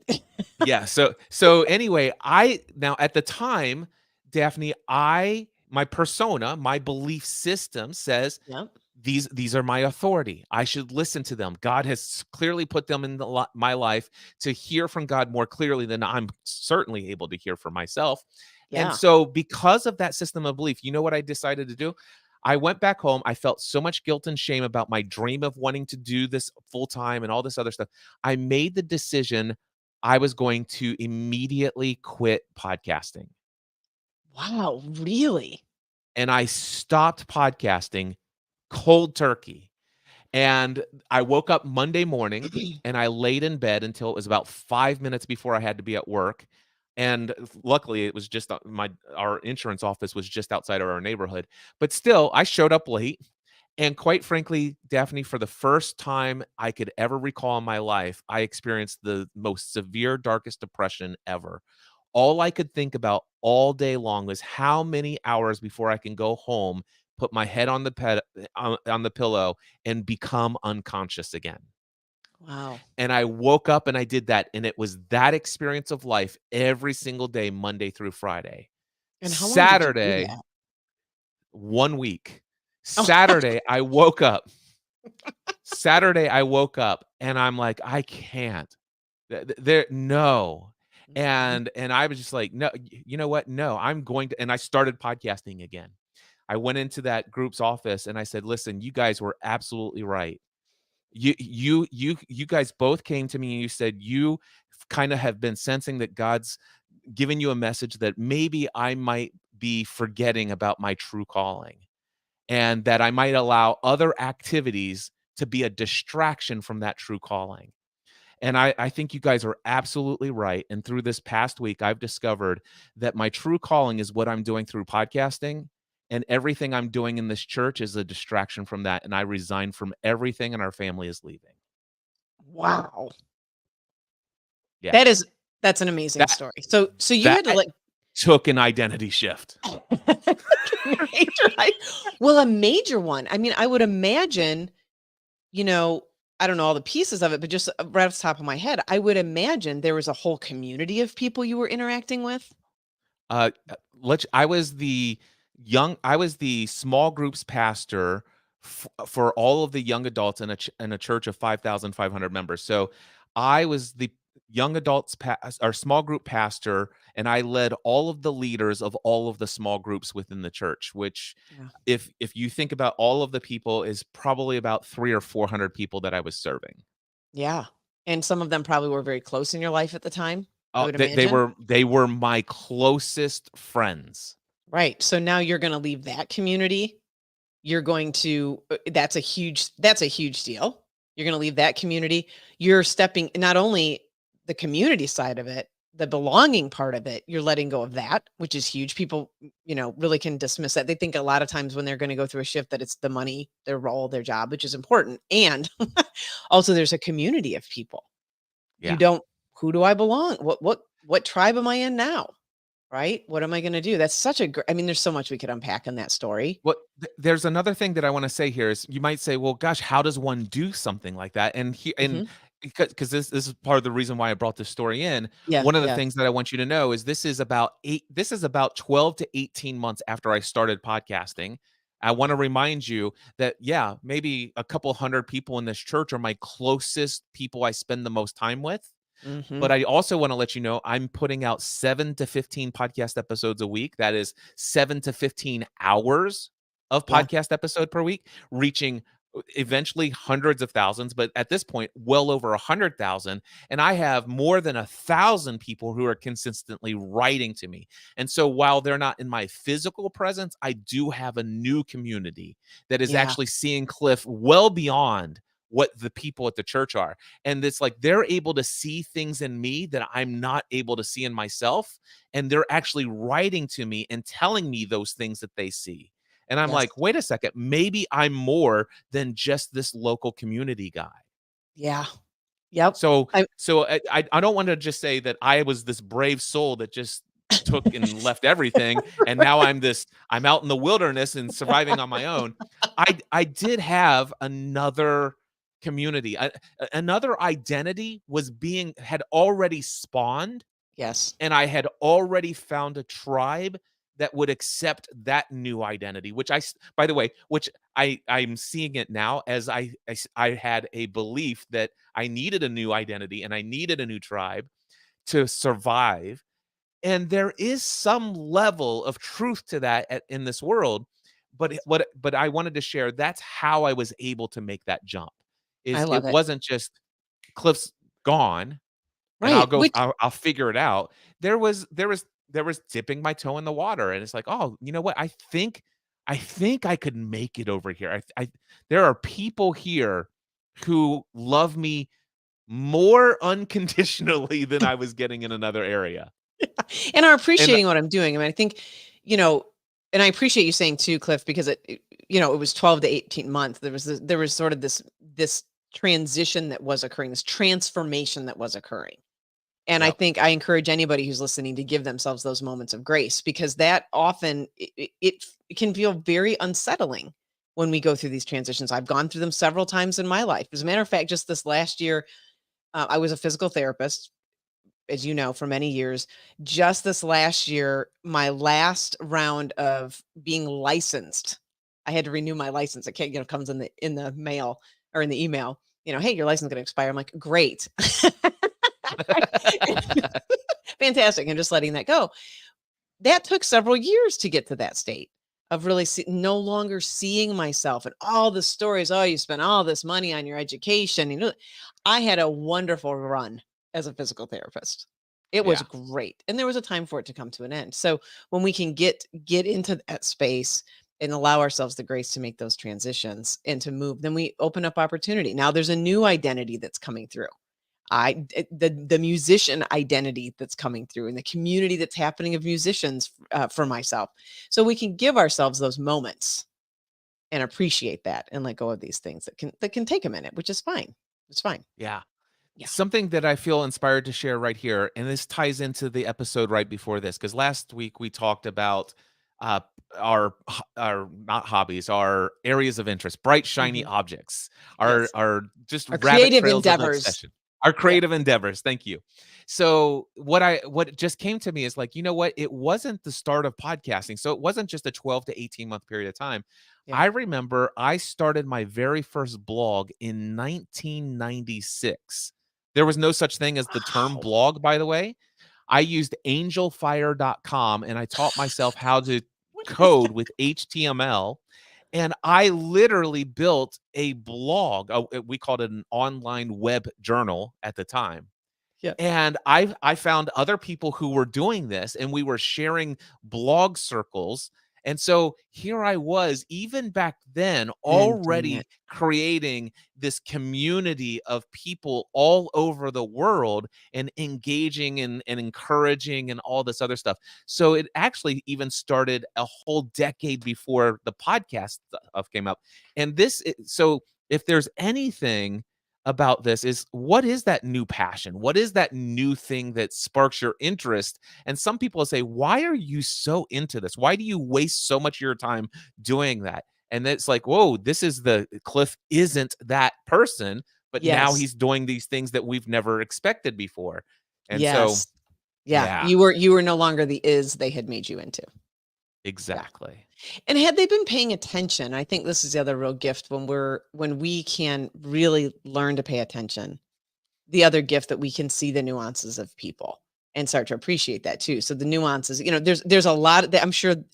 Yeah. So anyway, I now at the time, Daphne, my persona, my belief system says yeah, these are my authority. I should listen to them. God has clearly put them in my life to hear from God more clearly than I'm certainly able to hear for myself. And yeah. so, because of that system of belief, you know what I decided to do? I went back home. I felt so much guilt and shame about my dream of wanting to do this full time and all this other stuff. I made the decision I was going to immediately quit podcasting. Wow, really? And I stopped podcasting cold turkey. And I woke up Monday morning and I laid in bed until it was about 5 minutes before I had to be at work. And luckily it was just our insurance office was just outside of our neighborhood. But still, I showed up late. And quite frankly, Daphne, for the first time I could ever recall in my life, I experienced the most severe, darkest depression ever. All I could think about all day long was how many hours before I can go home, put my head on on the pillow, and become unconscious again. Wow. And I woke up and I did that, and it was that experience of life every single day, Monday through Friday. And how long did you do Saturday, that? 1 week. Oh, Saturday, I woke up. Saturday, I woke up and I'm like, "I can't. There no." Mhm. And I was just like, "No, you know what? No, I'm going to," and I started podcasting again. I went into that group's office and I said, "Listen, you guys were absolutely right. You guys both came to me and you said you kind of have been sensing that God's giving you a message that maybe I might be forgetting about my true calling and that I might allow other activities to be a distraction from that true calling." And I think you guys are absolutely right. And through this past week, I've discovered that my true calling is what I'm doing through podcasting. And everything I'm doing in this church is a distraction from that. And I resign from everything, and our family is leaving. Wow. Yeah. That is that's an amazing That story. So you that had to let took an identity shift. major I well, a major one. I mean, I would imagine, you know, I don't know all the pieces of it, but just right off the top of my head, I would imagine there was a whole community of people you were interacting with. Let's I was the small groups pastor for all of the young adults in a church of 5,500 members. So I was the young adults or small group pastor, and I led all of the leaders of all of the small groups within the church, which Yeah. if you think about all of the people is probably about 3 or 400 people that I was serving. Yeah. And some of them probably were very close in your life at the time, I Oh, would they imagine. were they were my closest friends. Right. So now you're going to leave that community. You're going to that's a huge deal. You're going to leave that community. You're stepping not only the community side of it, the belonging part of it, you're letting go of that, which is huge. People, really can dismiss that. They think a lot of times when they're going to go through a shift that it's the money, their role, their job, which is important. And also there's a community of people. You Yeah. don't who do I belong? What tribe am I in now? Right? What am I going to do? That's such a I mean, there's so much we could unpack in that story. Well, there's another thing that I wanna say here is you might say, "Well, gosh, how does one do something like that?" And Mhm. because this is part of the reason why I brought this story in. Yeah, One of the yeah. things that I want you to know is this is about 12 to 18 months after I started podcasting. I wanna remind you that, yeah, maybe a couple hundred people in this church are my closest people I spend the most time with. Mhm. But I also wanna let you know I'm putting out 7 to 15 podcast episodes a week. That is 7 to 15 hours of Yeah, podcast episode per week, reaching eventually hundreds of thousands, but at this point, well over 100,000. And I have more than 1,000 people who are consistently writing to me. And so while they're not in my physical presence, I do have a new community that is yeah, actually seeing Cliff well beyond what the people at the church are. And it's like they're able to see things in me that I'm not able to see in myself. And they're actually writing to me and telling me those things that they see. And I'm yes, like, wait a second, maybe I'm more than just this local community guy. yeah, yep. So I so I don't want to just say that I was this brave soul that just took and left everything and now I'm out in the wilderness and surviving on my own. I did have another community. Another identity was being had already spawned, Yes, and I had already found a tribe that would accept that new identity, which by the way, which I'm seeing it now as I had a belief that I needed a new identity and I needed a new tribe to survive. And there is some level of truth to that in this world. But I wanted to share that's how I was able to make that jump. I Is it love it. wasn't just Cliff's gone and Right, which I'll figure it out. There was dipping my toe in the water, and it's like, "Oh, you know what? I think I could make it over here. There are people here who love me more unconditionally than I was getting in another area." and are And appreciating what I'm doing. I mean, I think, you know, and I appreciate you saying too, Cliff, because it was 12 to 18 months. There was sort of this transition that was occurring, this transformation that was occurring. And I yep, think I encourage anybody who's listening to give themselves those moments of grace because that often it can feel very unsettling when we go through these transitions. I've gone through them several times in my life. As a matter of fact, just this last year, I was a physical therapist, as you know, for many years. Just this last year, my last round of being licensed, I had to renew my license. It can't, comes in the mail or in the email, hey, your license is going to expire. I'm like, great. Fantastic. And just letting that go. That took several years to get to that state of really no longer seeing myself and all the stories. Oh, you spent all this money on your education. I had a wonderful run as a physical therapist. It was Yeah. great. And there was a time for it to come to an end. So when we can get into that space and allow ourselves the grace to make those transitions and to move, then we open up opportunity. Now there's a new identity that's coming through. The musician identity that's coming through and the community that's happening of musicians for myself. So we can give ourselves those moments and appreciate that and let go of these things that can take a minute, which is fine. It's fine. Yeah. Yeah. Something that I feel inspired to share right here, and this ties into the episode right before this, because last week we talked about uh, our not hobbies, our areas of interest, bright shiny Mhm. objects, Yes. our just Our rabbit creative trails of endeavors. obsession, our Yeah. creative endeavors. Thank you. So what just came to me is like, you know what? It wasn't the start of podcasting, so it wasn't just a 12 to 18-month period of time. Yeah. I remember I started my very first blog in 1996. There was no such thing as the term Wow. blog, by the way. I used angelfire.com and I taught myself how to What is code that? with HTML. And I literally built a blog. We called it an online web journal at the time. Yeah. And I found other people who were doing this and we were sharing blog circles. And so here I was, even back then, And doing already it. creating this community of people all over the world and engaging and encouraging and all this other stuff. So it actually even started a whole decade before the podcast stuff came up. And so if there's anything about this is what is that new passion? What is that new thing that sparks your interest? And some people will say, why are you so into this? Why do you waste so much of your time doing that? And it's like, whoa, this is Cliff isn't that person, but now Yes. he's doing these things that we've never expected before. And so, Yes. Yeah. yeah, You were no longer the is they had made you into. Yeah. exactly. And had they been paying attention, I think this is the other real gift when we can really learn to pay attention. The other gift that we can see the nuances of people and start to appreciate that too. So the nuances, there's a lot that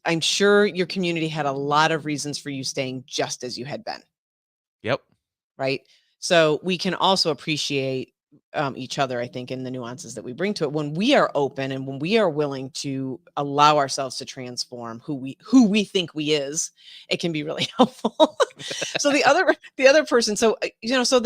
I'm sure your community had a lot of reasons for you staying just as you had been, Yep. right? So we can also appreciate each other, I think, in the nuances that we bring to it when we are open and when we are willing to allow ourselves to transform who we think we is. It can be really helpful. So the other person, so so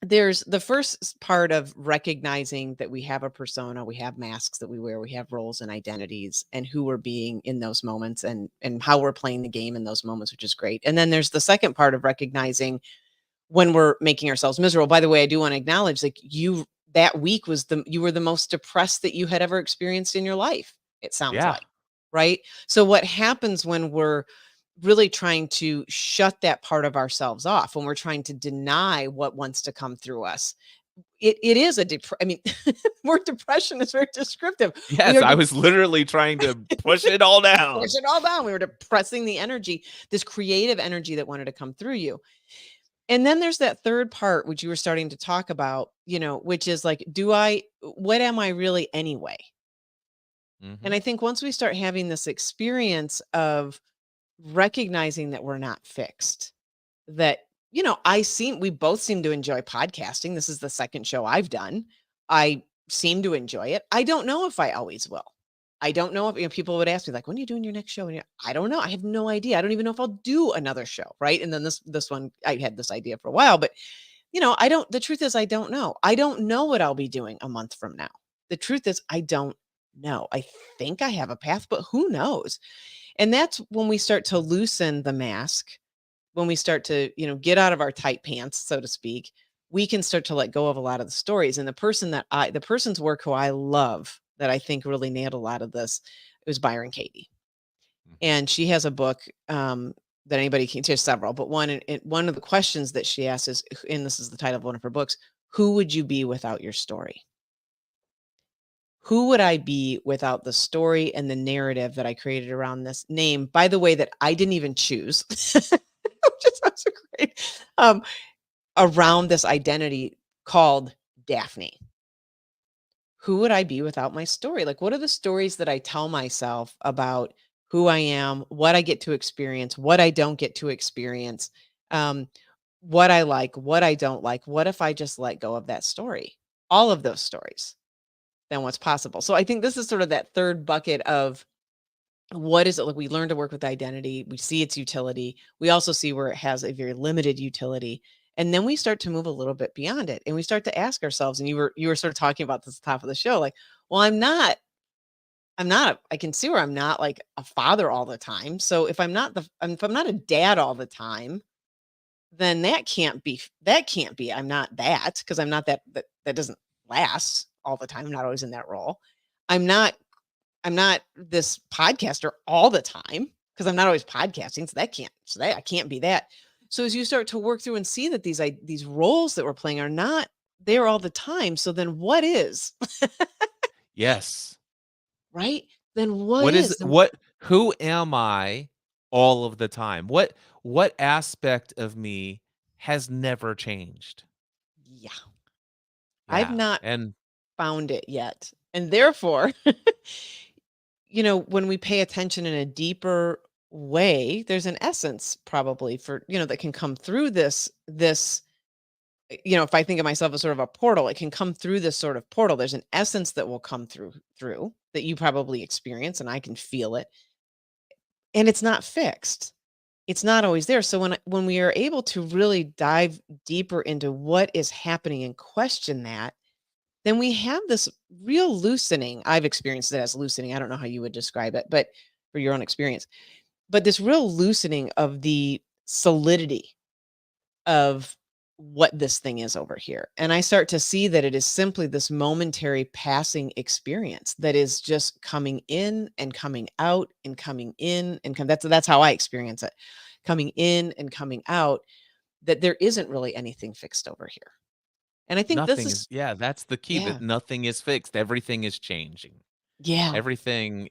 there's the first part of recognizing that we have a persona, we have masks that we wear, we have roles and identities and who we're being in those moments and how we're playing the game in those moments, which is great. And then there's the second part of recognizing when we're making ourselves miserable. By the way, I do want to acknowledge like that week you were the most depressed that you had ever experienced in your life, it sounds Yeah. like, right? So what happens when we're really trying to shut that part of ourselves off, when we're trying to deny what wants to come through us? It is I mean, word depression is very descriptive. We Yes. are I was literally trying to push it all push down. it all down. We were depressing the energy, this creative energy that wanted to come through you. And then there's that third part, which you were starting to talk about, which is like, what am I really anyway? And Hmm. I think once we start having this experience of recognizing that we're not fixed, that, we both seem to enjoy podcasting. This is the second show I've done. I seem to enjoy it. I don't know if I always will. I don't know if people would ask me like, when are you doing your next show? And I don't know. I have no idea. I don't even know if I'll do another show. Right. And then this one, I had this idea for a while, but the truth is, I don't know. I don't know what I'll be doing a month from now. The truth is, I don't know. I think I have a path, but who knows? And that's when we start to loosen the mask, when we start to, get out of our tight pants, so to speak, we can start to let go of a lot of the stories. And the person's work who I love that I think really nailed a lot of this, it was Byron Katie. Hmm. And she has a book that anybody can, she has several, but one of the questions that she asks is, and this is the title of one of her books, who would you be without your story? Who would I be without the story and the narrative that I created around this name, by the way, that I didn't even choose, which is also great, around this identity called Daphne. Who would I be without my story? Like, what are the stories that I tell myself about who I am, what I get to experience, what I don't get to experience, um, what I like, what I don't like? What if I just let go of that story? All of those stories, then what's possible? So I think this is sort of that third bucket of what is it like we learn to work with identity, we see its utility, we also see where it has a very limited utility. And then we start to move a little bit beyond it and we start to ask ourselves, and you were sort of talking about this at the top of the show, like, well, I'm not I can see where I'm not like a father all the time. So if I'm not a dad all the time, then that can't be I'm not that, because I'm not that doesn't last all the time. I'm not always in that role. I'm not I'm not this podcaster all the time, because I'm not always podcasting. So that I can't be that. So as you start to work through and see that these roles that we're playing are not there all the time. So then what is? Yes. Right? Then what What is is? Then what who am I all of the time? What aspect of me has never changed? yeah, I've Yeah, not and found it yet. And therefore, when we pay attention in a deeper way, there's an essence probably for, that can come through this if I think of myself as sort of a portal, it can come through this sort of portal. There's an essence that will come through that you probably experience, and I can feel it. And it's not fixed. It's not always there. So when we are able to really dive deeper into what is happening and question that, then we have this real loosening. I've experienced it as loosening. I don't know how you would describe it, but for your own experience, but this real loosening of the solidity of what this thing is over here. And I start to see that it is simply this momentary passing experience that is just coming in and coming out and coming in and that's how I experience it. Coming in and coming out, that there isn't really anything fixed over here. And I think this nothing is is yeah, that's the key, yeah. that nothing is fixed, everything is changing. Yeah. Everything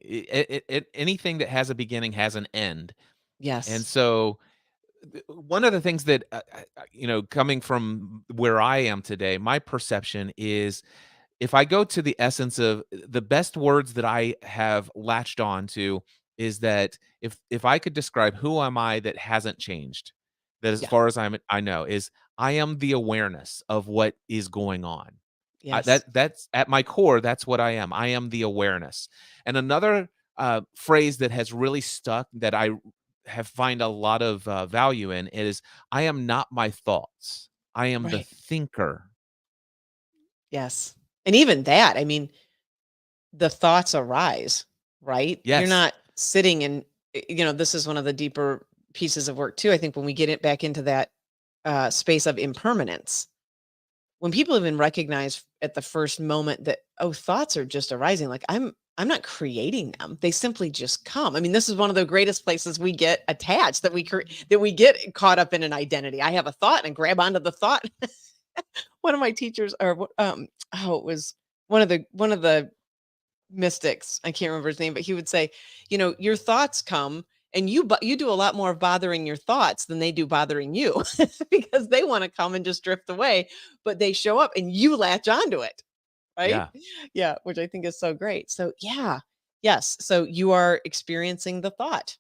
anything that has a beginning has an end. And Yes. so one of the things that coming from where I am today, my perception is if I go to the essence of the best words that I have latched on to is that if I could describe who am I that hasn't changed, that as Yeah. far as I know is I am the awareness of what is going on. Yes. That's at my core. That's what I am. I am the awareness. And another phrase that has really stuck that I have find a lot of value in is I am not my thoughts. I am the Right. thinker. Yes. And even that, I mean, the thoughts arise, right? You're Yes, not sitting and this is one of the deeper pieces of work too. I think when we get it back into that space of impermanence, when people even recognize at the first moment that, oh, thoughts are just arising, like I'm not creating them, they simply just come. I mean, this is one of the greatest places we get attached, that we get caught up in an identity. I have a thought and grab onto the thought. One of my teachers, or it was one of the mystics, I can't remember his name, but he would say, your thoughts come, and you do a lot more of bothering your thoughts than they do bothering you, because they want to come and just drift away, but they show up and you latch onto it, right? yeah. Yeah, which I think is so great. So yeah, yes. So you are experiencing the thought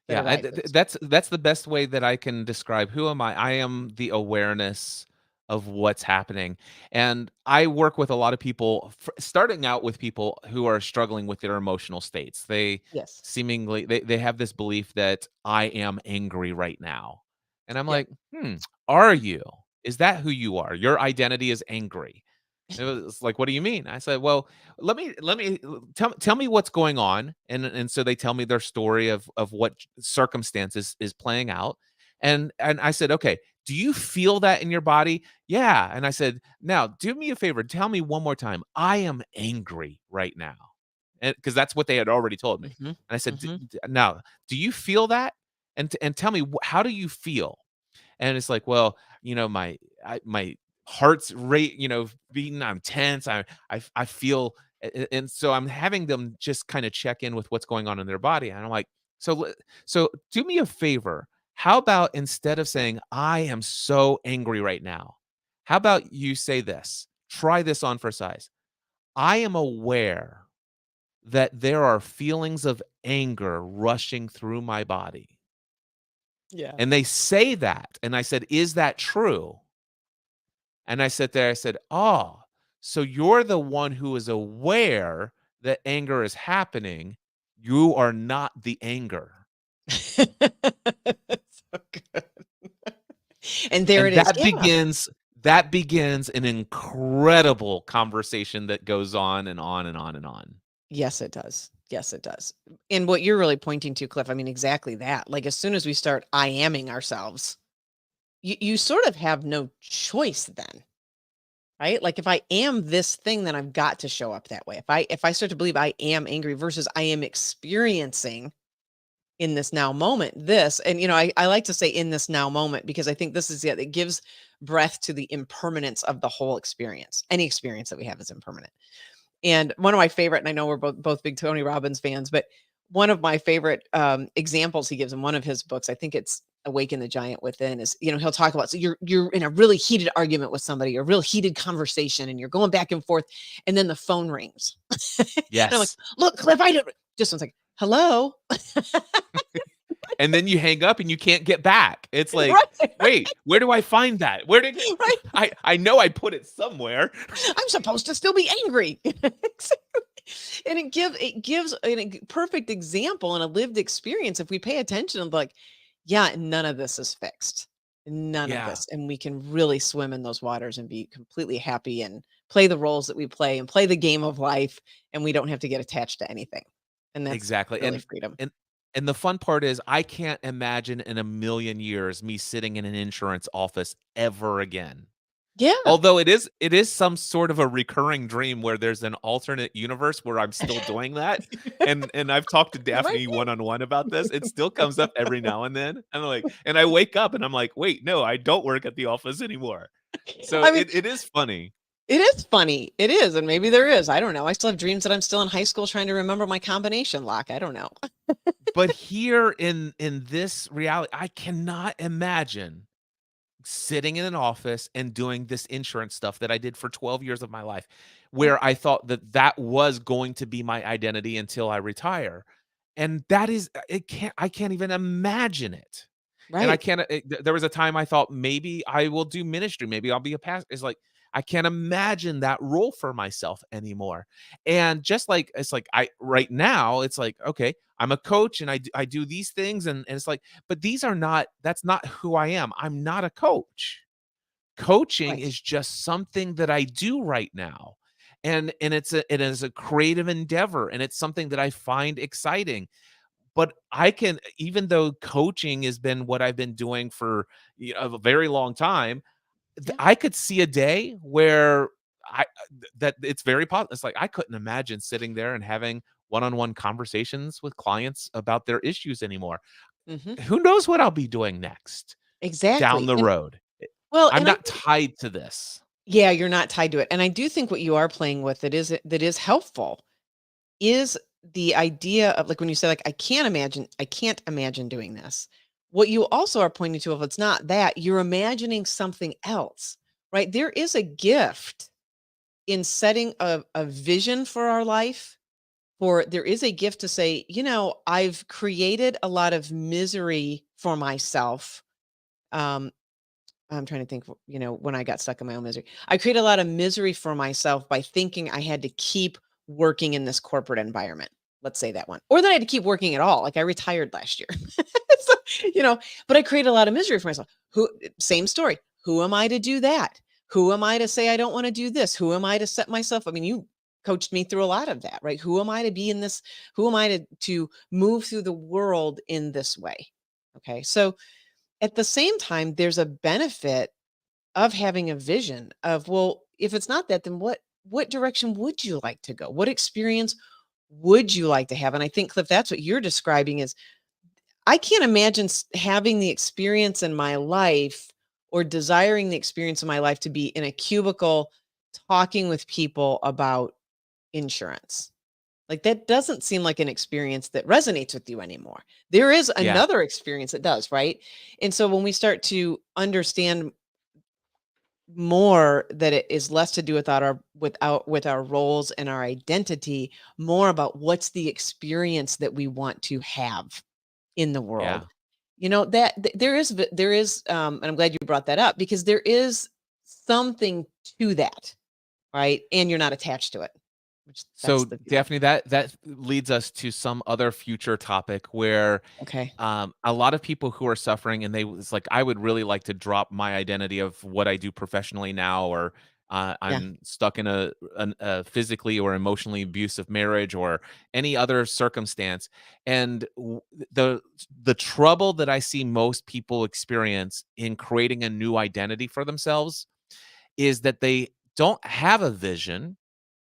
that Yeah, arises. that's the best way that I can describe who am I. I am the awareness of what's happening, and I work with a lot of people, starting out with people who are struggling with their emotional states. They Yes. seemingly they have this belief that I am angry right now, and I'm Yeah. like, are you? Is that who you are? Your identity is angry. It was like, "What do you mean?" I said, "Well, let me tell me what's going on." And so they tell me their story of what circumstances is playing out. And I said, "Okay, do you feel that in your body?" "Yeah." And I said, "Now, do me a favor, tell me one more time. I am angry right now." And because that's what they had already told me. Hmm. And I said, Hmm. Now, do you feel that? And tell me how do you feel?" And it's like, well, my heart's rate, beating. I'm tense. I feel And so I'm having them just kind of check in with what's going on in their body. And I'm like, so, so do me a favor. How about instead of saying, I am so angry right now, how about you say this? Try this on for size. I am aware that there are feelings of anger rushing through my body. Yeah. And they say that. And I said, is that true? And I sat there, I said, oh, so you're the one who is aware that anger is happening. You are not the anger. So good. And there And it is. Yeah. that begins an incredible conversation that goes on and on and on and on. Yes, it does. Yes, it does. And what you're really pointing to, Cliff, I mean, exactly that. Like as soon as we start I aming ourselves, you sort of have no choice then, right? Like if I am this thing, then I've got to show up that way. If I start to believe I am angry versus I am experiencing in this now moment, this, and I like to say in this now moment because I think this is it gives breath to the impermanence of the whole experience. Any experience that we have is impermanent. And one of my favorite, and I know we're both big Tony Robbins fans, but one of my favorite examples he gives in one of his books, I think it's Awaken the Giant Within, is he'll talk about, so you're in a really heated argument with somebody, a real heated conversation, and you're going back and forth, and then the phone rings. And I'm like, Yes. look, Cliff, I don't just one second. Hello. And then you hang up and you can't get back. It's like, Right, wait, where do I find that? Where did right. I know I put it somewhere. I'm supposed to still be angry. And it gives a perfect example and a lived experience. If we pay attention and like, yeah, none of this is fixed. None of Yeah, this. And we can really swim in those waters and be completely happy and play the roles that we play and play the game of life. And we don't have to get attached to anything. And that's exactly. really freedom. And the fun part is I can't imagine in a million years me sitting in an insurance office ever again. Yeah. Although it is some sort of a recurring dream where there's an alternate universe where I'm still doing that, and I've talked to It might Daphne one-on-one about this. It still comes up every now and then, and I'm like, and I wake up and I'm like, "Wait, no, I don't work at the office anymore." be. So I mean, it is funny. it is funny. It is. And maybe there is. I don't know. I still have dreams that I'm still in high school trying to remember my combination lock. I don't know. But here in this reality, I cannot imagine sitting in an office and doing this insurance stuff that I did for 12 years of my life, Yeah. where I thought that that was going to be my identity until I retire. And that is I can't even imagine it. And I Right. can't there was a time I thought maybe I will do ministry, maybe I'll be a pastor. It's like I can't imagine that role for myself anymore. And just like it's like I right now, it's like, okay, I'm a coach and I do these things and it's like, but these are not that's not who I am. I'm not a coach. Coaching Right. is just something that I do right now. And it is a creative endeavor and it's something that I find exciting. But I can even though coaching has been what I've been doing for, a very long time, Yeah. I could see a day where that it's very possible. It's like I couldn't imagine sitting there and having one-on-one conversations with clients about their issues anymore. Hmm. Who knows what I'll be doing next down Exactly. the road? Well, I'm and I not think, tied to this. yeah, you're not tied to it. And I do think what you are playing with that is helpful is the idea of like when you say like I can't imagine doing this. What you also are pointing to, if it's not that, you're imagining something else, right? There is a gift in setting a vision for our life. For there is a gift to say, I've created a lot of misery for myself. Um, I'm trying to think, when I got stuck in my own misery. I created a lot of misery for myself by thinking I had to keep working in this corporate environment. Let's say that one. Or that I had to keep working at all. Like I retired last year. So, but I created a lot of misery for myself. Same story. Who am I to do that? Who am I to say I don't want to do this? Who am I to set myself? I mean, you coached me through a lot of that, right? Who am I to be in this? Who am I to move through the world in this way? Okay. So at the same time, there's a benefit of having a vision of, well, if it's not that, then what direction would you like to go? What experience would you like to have? And I think, Cliff, that's what you're describing is I can't imagine having the experience in my life or desiring the experience in my life to be in a cubicle talking with people about insurance. Like, that doesn't seem like an experience that resonates with you anymore. There is Yeah. another experience that does, right? And so when we start to understand more that it is less to do with our roles and our identity, more about what's the experience that we want to have in the Yeah. world. You know, there is and I'm glad you brought that up, because there is something to that, right? And you're not attached to it, which that's So, the beauty. Daphne, that leads us to some other future topic where Okay. a lot of people who are suffering and they was like, I would really like to drop my identity of what I do professionally now, or Yeah. I'm stuck in a physically or emotionally abusive marriage or any other circumstance. And the the trouble that I see most people experience in creating a new identity for themselves is that they don't have a vision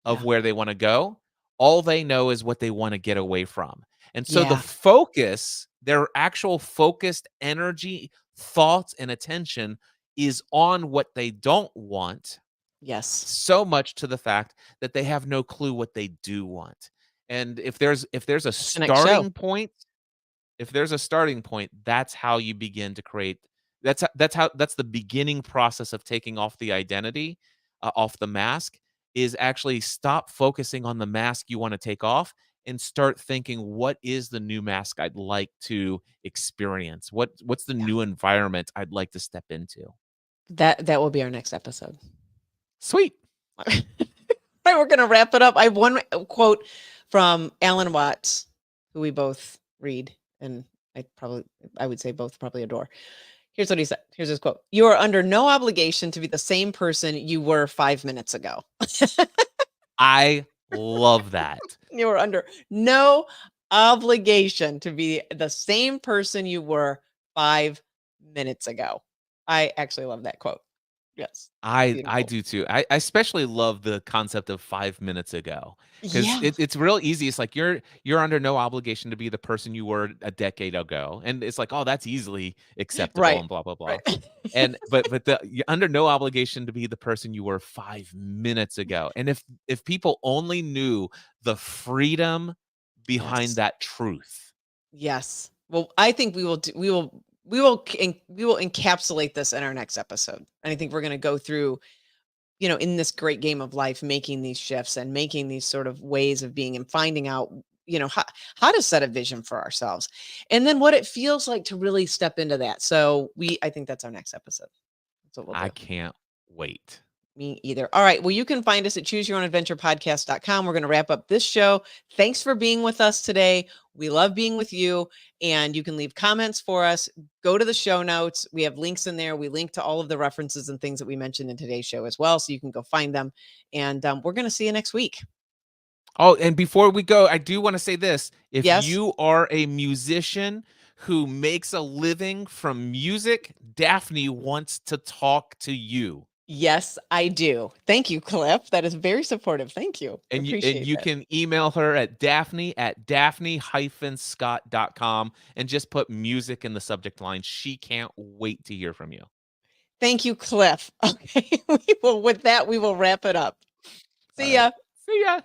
of Yeah. where they wanna go. All they know is what they wanna get away from. And so the Yeah. focus, their actual focused energy, thoughts, and attention is on what they don't want, Yes. so much to the fact that they have no clue what they do want. And if there's a That's the next show. starting point, that's how you begin to create that's the beginning process of taking off the identity, off the mask, is actually stop focusing on the mask you wanna take off and start thinking, "What is the new mask I'd like to experience? What's the Yeah. new environment I'd like to step into?" That will be our next episode. Sweet. Right, we're gonna wrap it up. I have one quote from Alan Watts, who we both read, and I would say both probably adore. Here's what he said. Here's his quote: "You are under no obligation to be the same person you were 5 minutes ago." I love that. You are under no obligation to be the same person you were 5 minutes ago. I actually love that quote. Yes, I beautiful. do too. I especially love the concept of 5 minutes ago, 'cause Yeah. it's real easy. It's like you're under no obligation to be the person you were a decade ago, and it's like, "Oh, that's easily acceptable," Right. and blah, blah, blah. Right. And but you're under no obligation to be the person you were 5 minutes ago, and if people only knew the freedom behind Yes. that truth. Yes. Well, I think we will encapsulate this in our next episode. And I think we're going to go through, in this great game of life, making these shifts and making these sort of ways of being and finding out, how to set a vision for ourselves, and then what it feels like to really step into that. So I think that's our next episode. That's what we'll I do. can't wait. Me either. All right. Well, you can find us at chooseyourownadventurepodcast.com. We're going to wrap up this show. Thanks for being with us today. We love being with you. And you can leave comments for us. Go to the show notes. We have links in there. We link to all of the references and things that we mentioned in today's show as well. So you can go find them. And we're going to see you next week. Oh, and before we go, I do wanna say this. If Yes. you are a musician who makes a living from music, Daphne wants to talk to you. Yes, I do. Thank you, Cliff. That is very supportive. Thank you. And Appreciate you that. can email her at daphne@daphne-scott.com and just put music in the subject line. She can't wait to hear from you. Thank you, Cliff. Okay. With that, we will wrap it up. See Alright. ya. See ya.